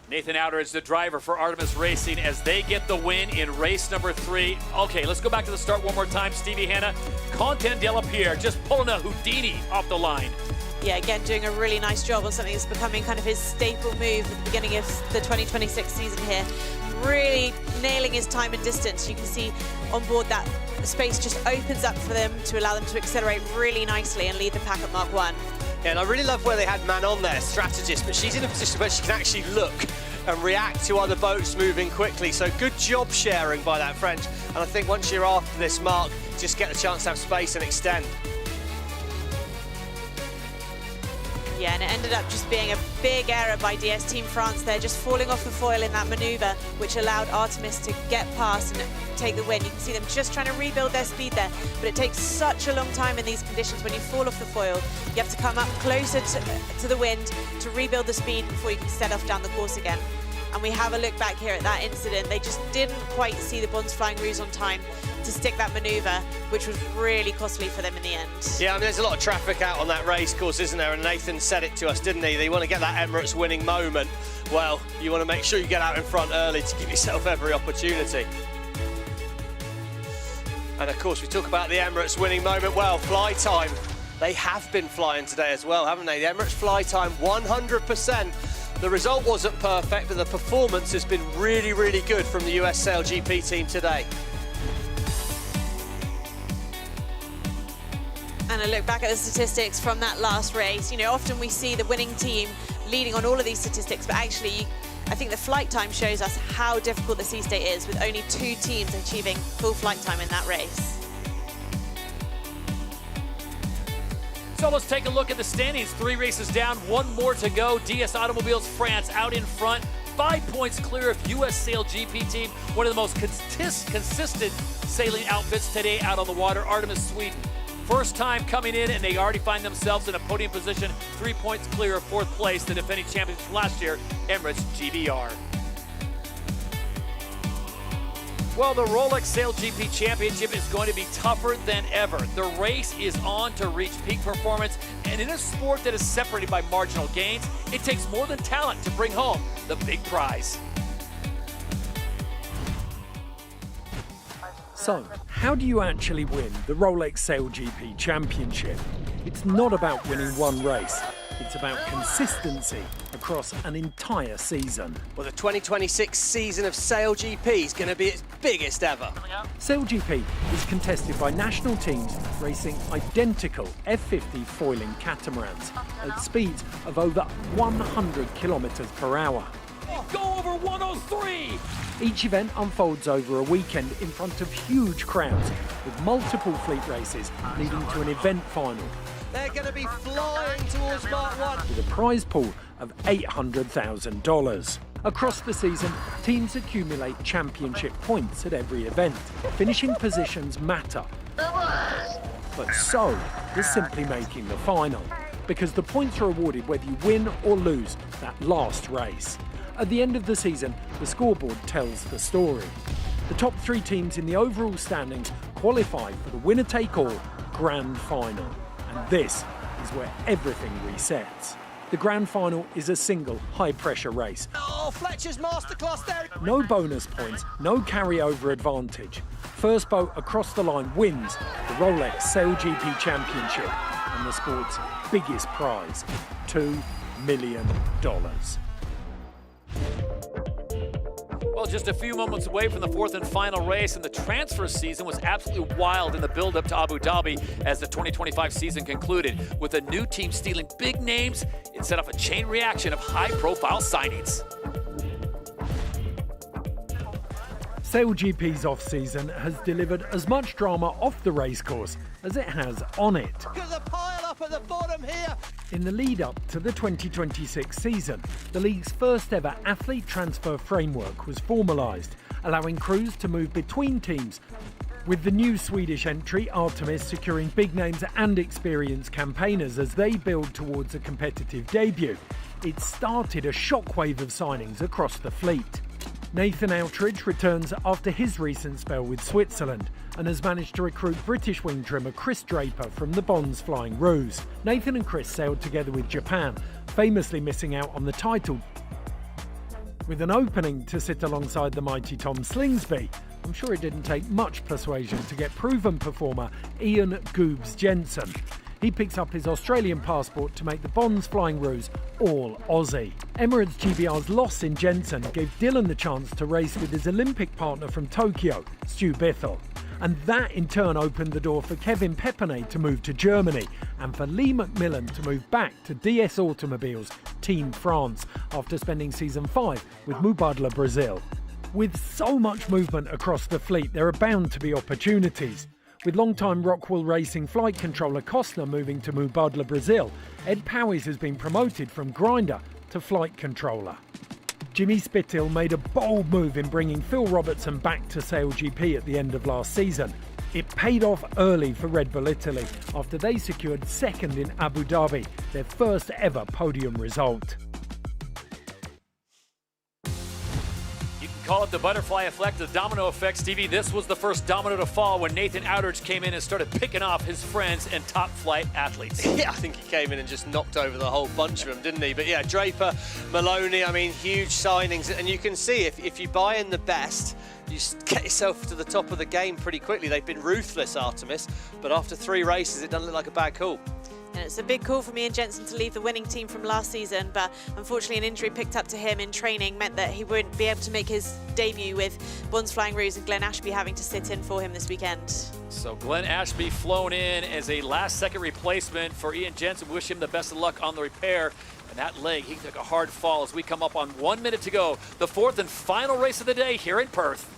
Nathan Outer is the driver for Artemis Racing as they get the win in race number 3. Okay, let's go back to the start one more time. Stevie Hanna, Content de la Pierre, just pulling a Houdini off the line. Yeah, again, doing a really nice job on something that's becoming kind of his staple move at the beginning of the 2026 season here. Really nailing his time and distance. You can see on board that space just opens up for them to allow them to accelerate really nicely and lead the pack at Mark 1. Yeah, and I really love where they had Manon there, strategist, but she's in a position where she can actually look and react to other boats moving quickly. So good job sharing by that French. And I think once you're after this mark, just get the chance to have space and extend. Yeah, and it ended up just being a big error by DS Team France there, just falling off the foil in that manoeuvre, which allowed Artemis to get past and take the win. You can see them just trying to rebuild their speed there, but it takes such a long time in these conditions when you fall off the foil. You have to come up closer to the wind to rebuild the speed before you can set off down the course again. And we have a look back here at that incident. They just didn't quite see the Bonds Flying Ruse on time to stick that manoeuvre, which was really costly for them in the end. Yeah, I mean, there's a lot of traffic out on that race course, isn't there? And Nathan said it to us, didn't he? They want to get that Emirates winning moment. Well, you want to make sure you get out in front early to give yourself every opportunity. And of course, we talk about the Emirates winning moment. Well, fly time. They have been flying today as well, haven't they? The Emirates fly time, 100%. The result wasn't perfect, but the performance has been really, really good from the US SailGP team today. And a look back at the statistics from that last race. You know, often we see the winning team leading on all of these statistics, but actually, I think the flight time shows us how difficult the sea state is, with only 2 teams achieving full flight time in that race. So let's take a look at the standings. 3 races down, 1 more to go. DS Automobiles France out in front, 5 points clear of US SailGP team, one of the most consistent sailing outfits today out on the water, Artemis Sweden. First time coming in, and they already find themselves in a podium position, 3 points clear of 4th place, the defending champions from last year, Emirates GBR. Well, the Rolex SailGP Championship is going to be tougher than ever. The race is on to reach peak performance, and in a sport that is separated by marginal gains, it takes more than talent to bring home the big prize. So, how do you actually win the Rolex SailGP Championship? It's not about winning one race. It's about consistency across an entire season. Well, the 2026 season of SailGP is going to be its biggest ever. SailGP is contested by national teams racing identical F50 foiling catamarans at speeds of over 100 kilometers per hour. Go over 103! Each event unfolds over a weekend in front of huge crowds, with multiple fleet races leading to an event final. They're going to be flying towards Mark 1. With a prize pool of $800,000. Across the season, teams accumulate championship points at every event. Finishing positions matter. But so does simply making the final, because the points are awarded whether you win or lose that last race. At the end of the season, the scoreboard tells the story. The top 3 teams in the overall standings qualify for the winner-take-all grand final. And this is where everything resets. The grand final is a single high-pressure race. Oh, Fletcher's masterclass there. No bonus points, no carryover advantage. First boat across the line wins the Rolex SailGP Championship and the sport's biggest prize, $2 million. Well, just a few moments away from the 4th and final race, and the transfer season was absolutely wild in the build-up to Abu Dhabi as the 2025 season concluded. With a new team stealing big names, it set off a chain reaction of high-profile signings. SailGP's off-season has delivered as much drama off the racecourse as it has on it. Look at the pile up at the bottom here. In the lead up to the 2026 season, the league's first ever athlete transfer framework was formalised, allowing crews to move between teams, with the new Swedish entry, Artemis, securing big names and experienced campaigners as they build towards a competitive debut. It started a shockwave of signings across the fleet. Nathan Outridge returns after his recent spell with Switzerland and has managed to recruit British wing trimmer Chris Draper from the Bonds Flying Ruse. Nathan and Chris sailed together with Japan, famously missing out on the title, with an opening to sit alongside the mighty Tom Slingsby. I'm sure it didn't take much persuasion to get proven performer Ian Goobs Jensen. He picks up his Australian passport to make the Bonds Flying Ruse all Aussie. Emirates GBR's loss in Jensen gave Dylan the chance to race with his Olympic partner from Tokyo, Stu Bithell. And that in turn opened the door for Kevin Peppernet to move to Germany and for Lee McMillan to move back to DS Automobiles Team France after spending season 5 with Mubadala Brazil. With so much movement across the fleet, there are bound to be opportunities. With long-time Rockwell Racing flight controller Costner moving to Mubadala Brazil, Ed Powys has been promoted from grinder to flight controller. Jimmy Spithill made a bold move in bringing Phil Robertson back to SailGP at the end of last season. It paid off early for Red Bull Italy after they secured second in Abu Dhabi, their first ever podium result. Call it the butterfly effect, the domino effect, Stevie. This was the first domino to fall when Nathan Outridge came in and started picking off his friends and top flight athletes. Yeah, I think he came in and just knocked over the whole bunch of them, didn't he? But yeah, Draper, Maloney, I mean, huge signings. And you can see if you buy in the best, you get yourself to the top of the game pretty quickly. They've been ruthless, Artemis, but after 3 races, it doesn't look like a bad call. And it's a big call for Ian Jensen to leave the winning team from last season, but unfortunately an injury picked up to him in training meant that he wouldn't be able to make his debut, with Bonds Flying Ruse and Glenn Ashby having to sit in for him this weekend. So Glenn Ashby flown in as a last-second replacement for Ian Jensen. Wish him the best of luck on the repair. And that leg, he took a hard fall as we come up on 1 minute to go. The 4th and final race of the day here in Perth.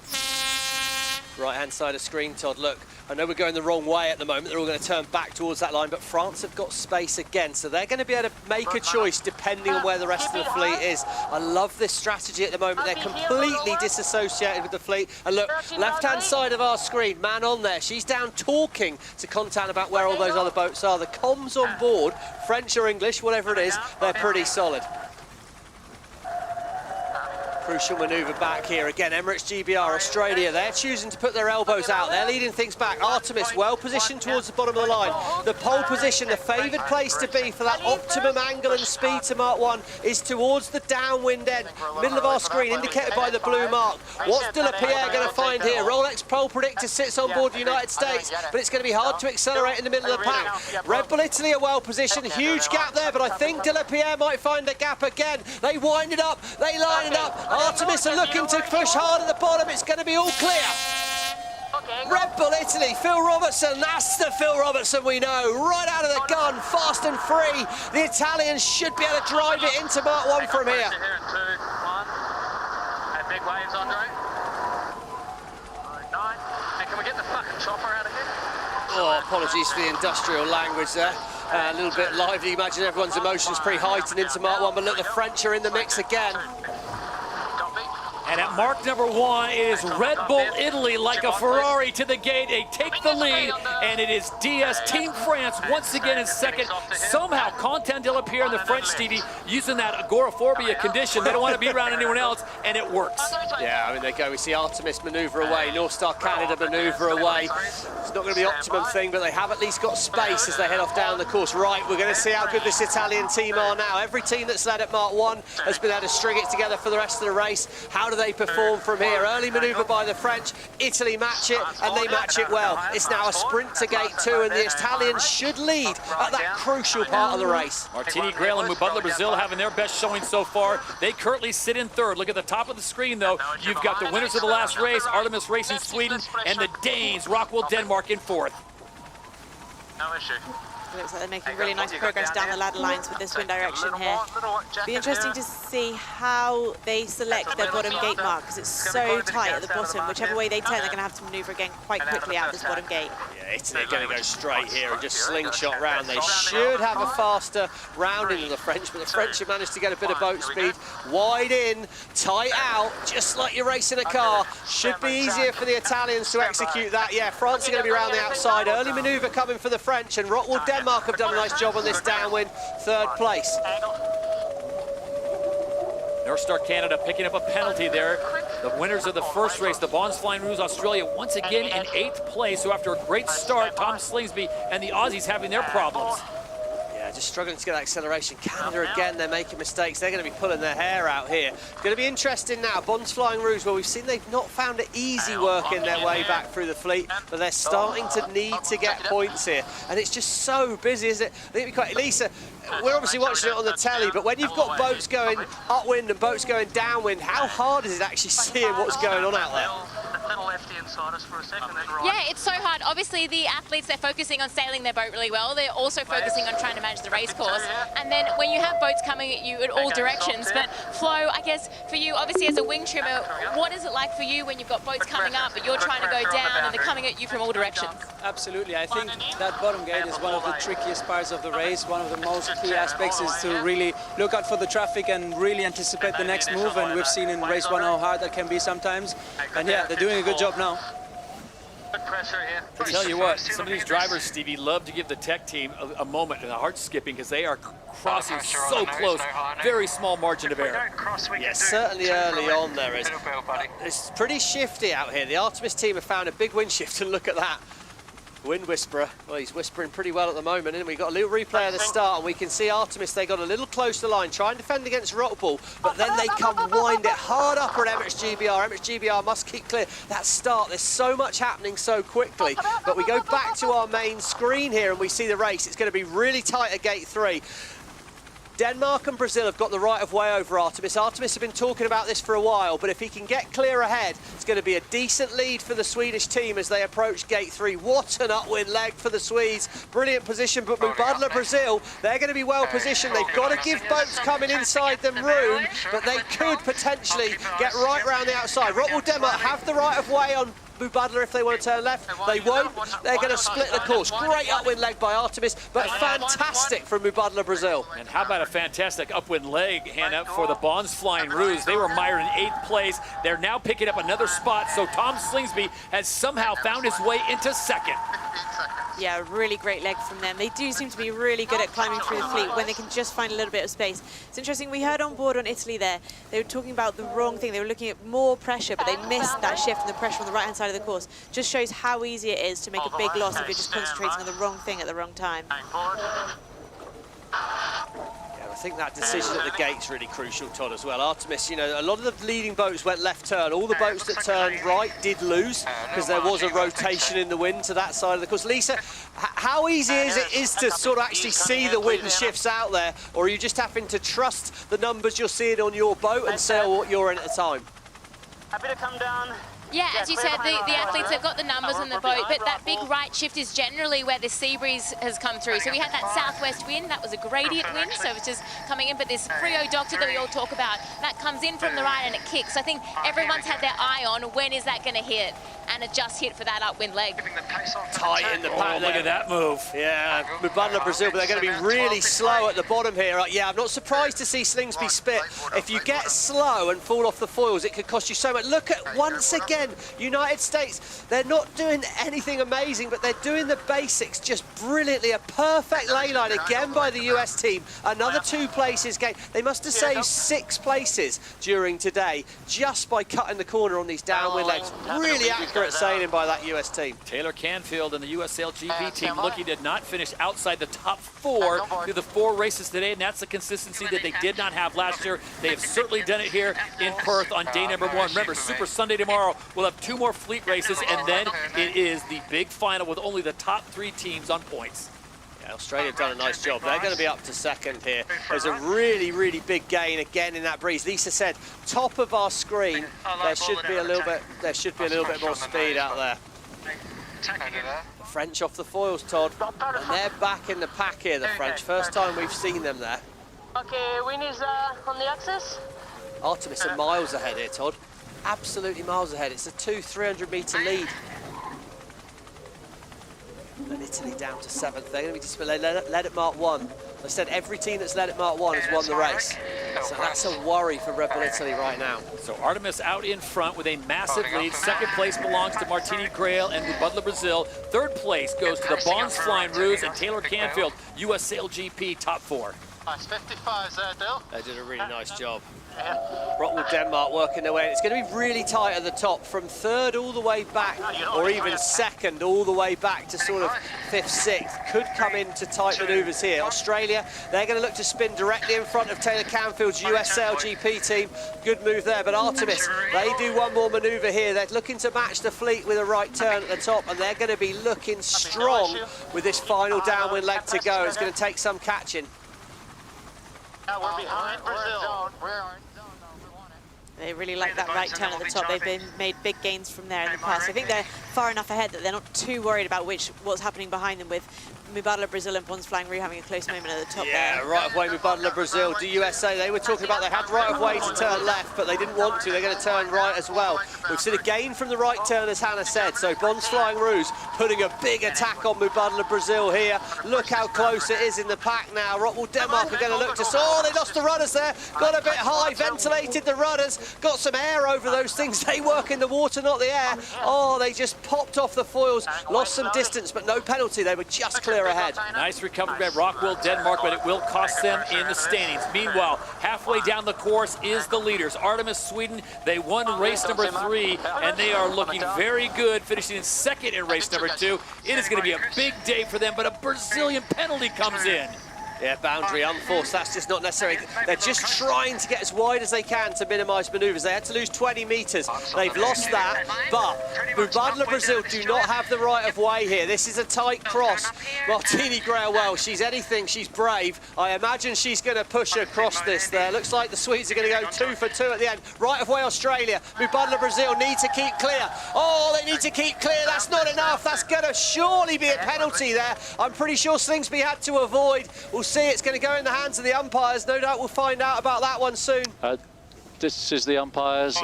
Right-hand side of screen, Todd, look, I know we're going the wrong way at the moment. They're all going to turn back towards that line, but France have got space again, so they're going to be able to make a choice depending on where the rest of the fleet is. I love this strategy at the moment. They're completely disassociated with the fleet. And look, left-hand side of our screen, man on there. She's down talking to Contan about where all those other boats are. The comms on board, French or English, whatever it is, they're pretty solid. Crucial manoeuvre back here again. Emirates GBR Australia, they're choosing to put their elbows out. They're leading things back. Artemis well positioned towards the bottom of the line. The pole position, the favoured place to be for that optimum angle and speed to Mark 1 is towards the downwind end. Middle of our screen, indicated by the blue mark. What's De La Pierre going to find here? Rolex Pole Predictor sits on board the United States, but it's going to be hard to accelerate in the middle of the pack. Red Bull Italy are well positioned. Huge gap there, but I think De La Pierre might find the gap again. They wind it up, they line it up. Artemis are looking to push hard at the bottom. It's going to be all clear. Red Bull Italy, Phil Robertson, that's the Phil Robertson we know. Right out of the gun, fast and free. The Italians should be able to drive it into Mark 1 from here. Big waves, Andre. 9. And can we get the fucking chopper out of here? Oh, apologies for the industrial language there. A little bit lively. Imagine everyone's emotions pretty heightened into Mark 1, but look, the French are in the mix again. And at mark number 1, it is Red Bull Italy like a Ferrari to the gate. They take the lead, and it is DS Team France once again in second. Somehow, Contan De La Pierre and the French, Stevie, using that agoraphobia condition. They don't want to be around anyone else, and it works. Yeah, I mean, they go. We see Artemis manoeuvre away, North Star Canada manoeuvre away. It's not going to be the optimum thing, but they have at least got space as they head off down the course. Right, we're going to see how good this Italian team are now. Every team that's led at Mark 1 has been able to string it together for the rest of the race. How do they perform from here? Early manoeuvre by the French. Italy match it, and they match it well. It's now a sprint to gate 2, and the Italians should lead at that crucial part of the race. Martini Grail and Mubadala Brazil having their best showing so far. They currently sit in 3rd. Look at the top of the screen, though. You've got the winners of the last race, Artemis Racing Sweden, and the Danes, Rockwell Denmark, in 4th. No issue. It looks like they're making really nice progress down the ladder lines with this wind direction here. Be interesting to see how they select their bottom gate mark, because it's so tight at the bottom. Whichever way they turn, they're going to have to manoeuvre again quite quickly out of this bottom gate. Yeah, Italy are going to go straight here and just slingshot round. They should have a faster rounding than the French, but the French have managed to get a bit of boat speed. Wide in, tight out, just like you're racing a car. Should be easier for the Italians to execute that. Yeah, France are going to be around the outside. Early manoeuvre coming for the French, and Rottwell Denmark have done a nice job on this downwind, third place. North Star Canada picking up a penalty there. The winners of the first race, the Bonds Flying Roos Australia, once again in 8th place. So after a great start, Tom Slingsby and the Aussies having their problems. Yeah, just struggling to get that acceleration. Canada again, they're making mistakes. They're going to be pulling their hair out here. Going to be interesting now. Bonds Flying Roos, well, we've seen they've not found it easy working their way back through the fleet, but they're starting to need to get points here. And it's just so busy, isn't it? I think it'd be quite, Lisa, we're obviously watching it on the telly, but when you've got boats going upwind and boats going downwind, how hard is it actually seeing what's going on out there? Yeah, it's so hard. Obviously, the athletes, they're focusing on sailing their boat really well. They're also focusing on trying to manage the race course. And then when you have boats coming at you in all directions, but Flo, I guess for you, obviously as a wing trimmer, what is it like for you when you've got boats coming up, but you're trying to go down and they're coming at you from all directions? Absolutely. I think that bottom gate is one of the trickiest parts of the race. One of the most key aspects is to really look out for the traffic and really anticipate the next move. And we've seen in race 1 how hard that can be sometimes. And yeah, they're doing a good job now. I tell you what, some of these drivers, Stevie, love to give the tech team a moment and a heart skipping because they are crossing so close, very small margin of error. Yeah, certainly early on there is. It's pretty shifty out here. The Artemis team have found a big wind shift, and look at that. Wind whisperer, well, he's whispering pretty well at the moment, and we've got a little replay at the start, and we can see Artemis, they got a little close to the line, trying to defend against Rottwell, but then they come wind it hard up at Emirates GBR. Emirates GBR must keep clear. That start, there's so much happening so quickly, but we go back to our main screen here, and we see the race. It's going to be really tight at gate 3. Denmark and Brazil have got the right of way over Artemis. Artemis have been talking about this for a while, but if he can get clear ahead, it's going to be a decent lead for the Swedish team as they approach gate 3. What an upwind leg for the Swedes. Brilliant position, but Mubadala Brazil, they're going to be well positioned. They've got to give boats coming inside them room, but they could potentially get right round the outside. Rottwell Denmark have the right of way on Mubadala if they want to turn left. They won't. They're going to split the course. Great upwind leg by Artemis, but fantastic from Mubadala Brazil. And how about a fantastic upwind leg, Hannah, for the Bonds Flying Roos. They were mired in 8th place. They're now picking up another spot, so Tom Slingsby has somehow found his way into 2nd. Yeah, a really great leg from them. They do seem to be really good at climbing through the fleet when they can just find a little bit of space. It's interesting, we heard on board on Italy there, they were talking about the wrong thing. They were looking at more pressure, but they missed that shift in the pressure on the right-hand side of the course. Just shows how easy it is to make a big loss if you're just concentrating on the wrong thing at the wrong time. I think that decision at the gate's really crucial, Todd, as well. Artemis, you know, a lot of the leading boats went left turn. All the boats that turned right did lose because there was a rotation in the wind to that side of the course. Lisa, how easy is it to sort of actually see the wind shifts out there, or are you just having to trust the numbers you're seeing on your boat and sail what you're in at the time? Happy to come down. Yeah, as you said, the athletes have got the numbers on the boat, but that big right shift is generally where the sea breeze has come through. So we had that southwest wind, that was a gradient wind, so it's just coming in, but this Prix doctor that we all talk about, that comes in from the right and it kicks. I think everyone's had their eye on when is that going to hit, and it just hit for that upwind leg. Tight in the pack. Look at that move. Yeah, Mubadala Brazil, but they're going to be really slow at the bottom here. Yeah, I'm not surprised to see Slingsby spit. If you get slow and fall off the foils, it could cost you so much. Look at, once again, United States, they're not doing anything amazing, but they're doing the basics just brilliantly. A perfect ley line again by the US team. Another 2 places gained. They must have saved 6 places during today just by cutting the corner on these downwind legs. Really accurate sailing by that US team. Taylor Canfield and the US SailGP team looking to not finish outside the top 4 through the 4 races today, and that's the consistency that they did not have last year. They have certainly done it here in Perth on day number 1. Remember, Super Sunday tomorrow, we'll have 2 more fleet races, and then it is the big final with only the top 3 teams on points. Yeah, Australia have done a nice job. They're going to be up to 2nd here. There's a really, really big gain again in that breeze. Lisa said, top of our screen, there should be a little bit more speed out there. French off the foils, Todd. And they're back in the pack here, the French. First time we've seen them there. Okay, wind is on the axis. Artemis are miles ahead here, Todd. Absolutely miles ahead. It's a 200-300 metre lead. And Italy down to 7th. They're going to be displayed. Led at Mark 1. I said every team that's led at Mark 1 has won the race. So that's a worry for Red Bull Italy right now. So Artemis out in front with a massive lead. Second place belongs to Martini Grail and Butler Brazil. Third place goes to the Bonds Flying Ruse and Taylor Canfield, US SailGP top 4. Nice 55s there, Dill. They did a really nice job. Rockwool Denmark working their way, and it's going to be really tight at the top from 3rd all the way back, or even 2nd all the way back to sort of 5th, 6th. Could come into tight manoeuvres here. Australia, they're going to look to spin directly in front of Taylor Canfield's US SailGP team. Good move there, but Artemis, they do one more manoeuvre here. They're looking to match the fleet with a right turn at the top, and they're going to be looking strong with this final downwind leg to go. It's going to take some catching. Now we're behind Brazil. They really like that right turn at the top. They've made big gains from there in the past. I think they're far enough ahead that they're not too worried about what's happening behind them, with Mubadala Brazil and Bonds Flying Rue having a close moment at the top there. Yeah, right of way Mubadala Brazil. Do USA, they were talking about they had right of way to turn left, but they didn't want to. They're going to turn right as well. We've seen a gain from the right turn, as Hannah said. So Bonds Flying Ruse putting a big attack on Mubadala Brazil here. Look how close it is in the pack now. Rockwool Denmark are going to look to... Oh, they lost the rudders there. Got a bit high, ventilated the rudders. Got some air over those things. They work in the water, not the air. Oh, they just popped off the foils. Lost some distance, but no penalty. They were just clear ahead. Nice recovery by Rockwool Denmark, but it will cost them in the standings. Meanwhile, halfway down the course is the leaders. Artemis Sweden, they won race number 3, and they are looking very good, finishing in 2nd in race number 2. It is going to be a big day for them, but a Brazilian penalty comes in. Yeah, boundary unforced, that's just not necessary. They're just trying to get as wide as they can to minimise manoeuvres. They had to lose 20 metres. They've lost that, but Mubadala Brazil do not have the right of way here. This is a tight cross. Martini Grail, well, she's anything, she's brave. I imagine she's going to push across this there. Looks like the Swedes are going to go 2 for 2 at the end. Right of way Australia. Mubadala Brazil need to keep clear. Oh, they need to keep clear. That's not enough. That's going to surely be a penalty there. I'm pretty sure Slingsby had to avoid. We'll see. It's going to go in the hands of the umpires. No doubt we'll find out about that one soon. This is the umpires.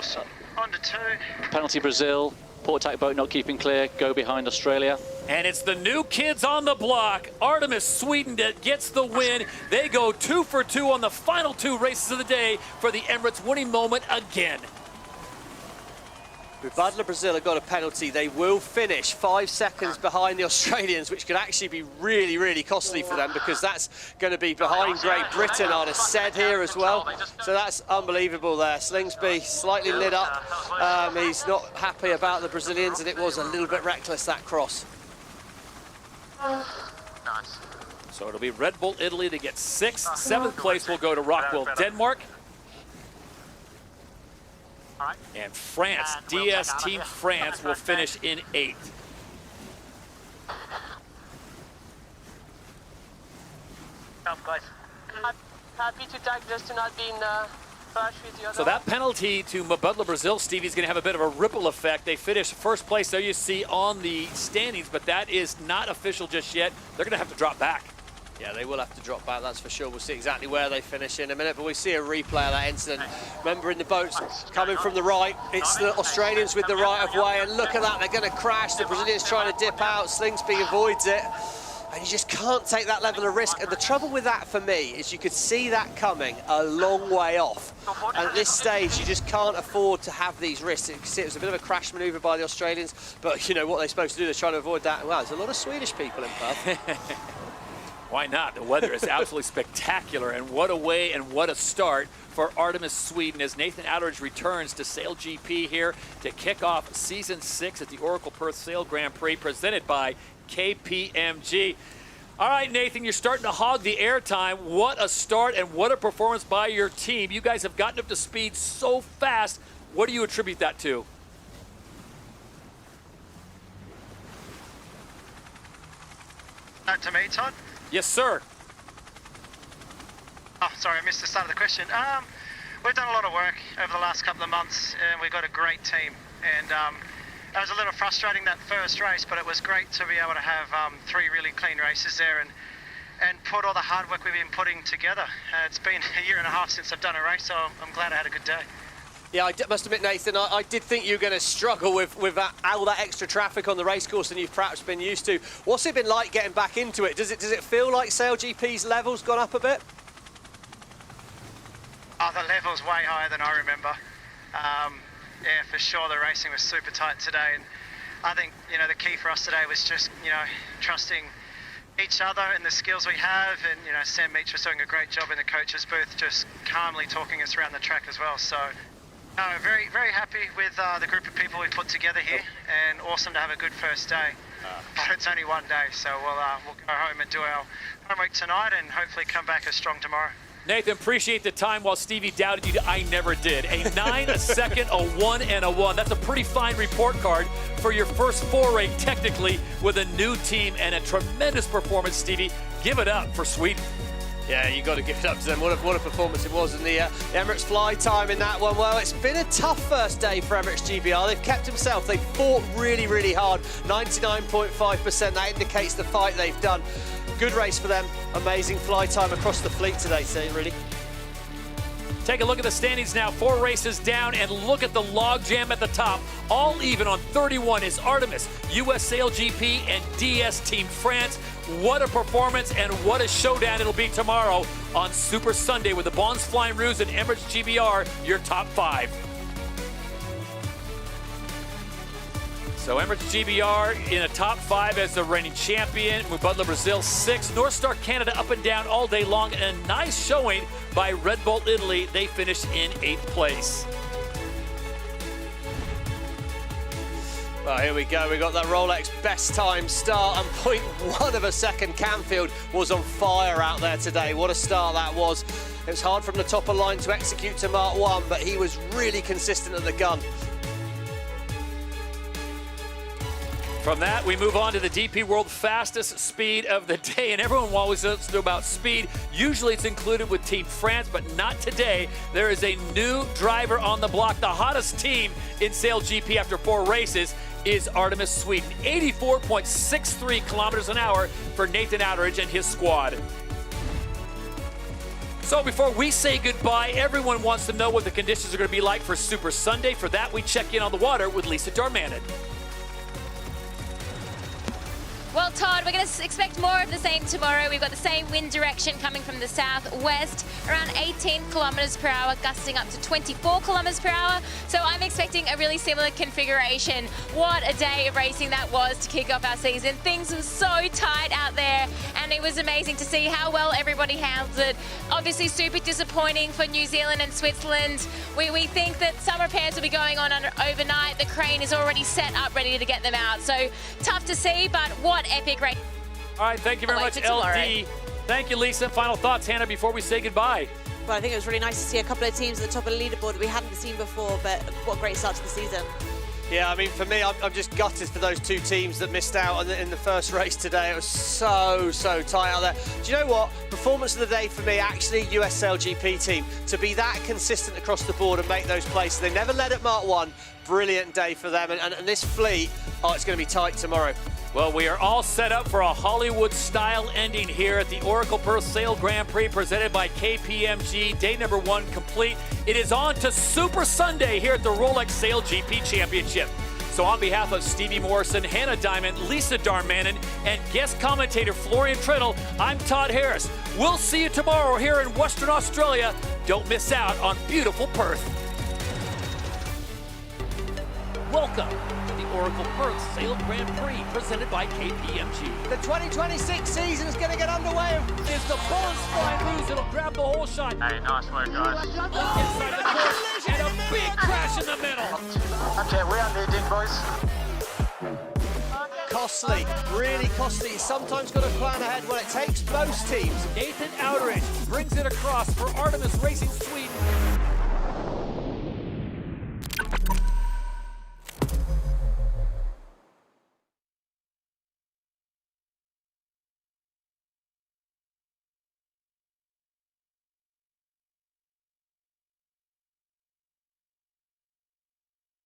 On to 2. Penalty Brazil. Port attack boat not keeping clear. Go behind Australia. And it's the new kids on the block. Artemis Sweden that gets the win. They go 2 for 2 on the final 2 races of the day for the Emirates winning moment again. Mubadala Brazil have got a penalty. They will finish 5 seconds behind the Australians, which could actually be really, really costly for them, because that's going to be behind Great Britain, I'd have said here as well. So that's unbelievable there. Slingsby slightly lit up. He's not happy about the Brazilians, and it was a little bit reckless, that cross. Nice. So it'll be Red Bull Italy to get 6th. 7th place will go to Rockwool Denmark. And France, DS Team France, will finish in 8th. Happy to tag just to not be in crash with the other. So that penalty to Mubadala Brazil, Stevie's going to have a bit of a ripple effect. They finished 1st place, there you see on the standings, but that is not official just yet. They're going to have to drop back. Yeah, they will have to drop back, that's for sure. We'll see exactly where they finish in a minute, but we see a replay of that incident. Remember, in the boats coming from the right, it's the Australians with the right of way, and look at that, they're going to crash. The Brazilians trying to dip out, Slingsby avoids it, and you just can't take that level of risk. And the trouble with that for me is you could see that coming a long way off. And at this stage, you just can't afford to have these risks. You can see it was a bit of a crash manoeuvre by the Australians, but you know what they're supposed to do, they're trying to avoid that. Well, there's a lot of Swedish people in Perth. Why not? The weather is absolutely spectacular, and what a way and what a start for Artemis Sweden as Nathan Outteridge returns to SailGP here to kick off Season 6 at the Oracle Perth Sail Grand Prix presented by KPMG. All right, Nathan, you're starting to hog the airtime. What a start and what a performance by your team. You guys have gotten up to speed so fast. What do you attribute that to? To me, Todd? Yes, sir. Oh, sorry, I missed the start of the question. We've done a lot of work over the last couple of months, and we've got a great team. And It was a little frustrating that first race, but it was great to be able to have 3 really clean races there and put all the hard work we've been putting together. It's been a year and a half since I've done a race, so I'm glad I had a good day. Yeah, I must admit, Nathan, I did think you were going to struggle with all that extra traffic on the racecourse than you've perhaps been used to. What's it been like getting back into it? Does it feel like SailGP's level's gone up a bit? Oh, the level's way higher than I remember. Yeah, for sure, the racing was super tight today, and I think, you know, the key for us today was just, you know, trusting each other and the skills we have, and, you know, Sam Meach was doing a great job in the coach's booth, just calmly talking us around the track as well. So, very, very happy with the group of people we've put together here, and awesome to have a good first day. But it's only one day, so we'll go home and do our homework tonight, and hopefully come back as strong tomorrow. Nathan, appreciate the time while Stevie doubted you. I never did. A 9, a 2nd, a 1, and a 1. That's a pretty fine report card for your first foray, technically, with a new team and a tremendous performance, Stevie. Give it up for Sweden. Yeah, you got to give it up to them. What a performance it was in the Emirates fly time in that one. Well, it's been a tough first day for Emirates GBR. They've kept themselves. They fought really, really hard. 99.5%. That indicates the fight they've done. Good race for them. Amazing fly time across the fleet today, really. Take a look at the standings now. 4 races down, and look at the logjam at the top. All even on 31 is Artemis, US SailGP, and DS Team France. What a performance and what a showdown it'll be tomorrow on Super Sunday with the Bons Flying Roos and Emirates GBR, your top 5. So Emirates GBR in a top 5 as the reigning champion. With Butler Brazil 6. North Star Canada up and down all day long. And a nice showing by Red Bull Italy. They finished in 8th place. Well, here we go. We got that Rolex best time start, and 0.1 of a second. Canfield was on fire out there today. What a start that was. It was hard from the top of line to execute to Mark 1, but he was really consistent at the gun. From that, we move on to the DP World fastest speed of the day, and everyone always wants to know about speed. Usually it's included with Team France, but not today. There is a new driver on the block. The hottest team in SailGP after 4 races is Artemis Sweden. 84.63 kilometers an hour for Nathan Outteridge and his squad. So before we say goodbye, everyone wants to know what the conditions are going to be like for Super Sunday. For that, we check in on the water with Lisa Darmanin. Well, Todd, we're going to expect more of the same tomorrow. We've got the same wind direction coming from the southwest, around 18 kilometers per hour, gusting up to 24 kilometers per hour. So I'm expecting a really similar configuration. What a day of racing that was to kick off our season. Things were so tight out there, and it was amazing to see how well everybody handled it. Obviously, super disappointing for New Zealand and Switzerland. We think that some repairs will be going on overnight. The crane is already set up, ready to get them out. So tough to see, but what epic race. All right, thank you very much, LD. Thank you, Lisa. Final thoughts, Hannah, before we say goodbye. Well, I think it was really nice to see a couple of teams at the top of the leaderboard that we hadn't seen before, but what a great start to the season. Yeah, I mean, for me, I'm just gutted for those 2 teams that missed out in the first race today. It was so tight out there. Do you know what? Performance of the day for me, actually, US SailGP team. To be that consistent across the board and make those places. They never led at Mark 1. Brilliant day for them. And this fleet, it's going to be tight tomorrow. Well, we are all set up for a Hollywood-style ending here at the Oracle Perth Sail Grand Prix presented by KPMG. Day number 1 complete. It is on to Super Sunday here at the Rolex SailGP Championship. So on behalf of Stevie Morrison, Hannah Diamond, Lisa Darmanin, and guest commentator Florian Triddle, I'm Todd Harris. We'll see you tomorrow here in Western Australia. Don't miss out on beautiful Perth. Welcome to the Oracle Perth Sail Grand Prix presented by KPMG. The 2026 season is going to get underway. Is the Bons Flying Roos. It'll grab the whole shot. Hey, nice work, guys. Inside the course, and a big crash in the middle. Okay, we are leading, boys. Costly, really costly. Sometimes got to plan ahead. Well, it takes most teams. Nathan Outteridge brings it across for Artemis Racing Sweden.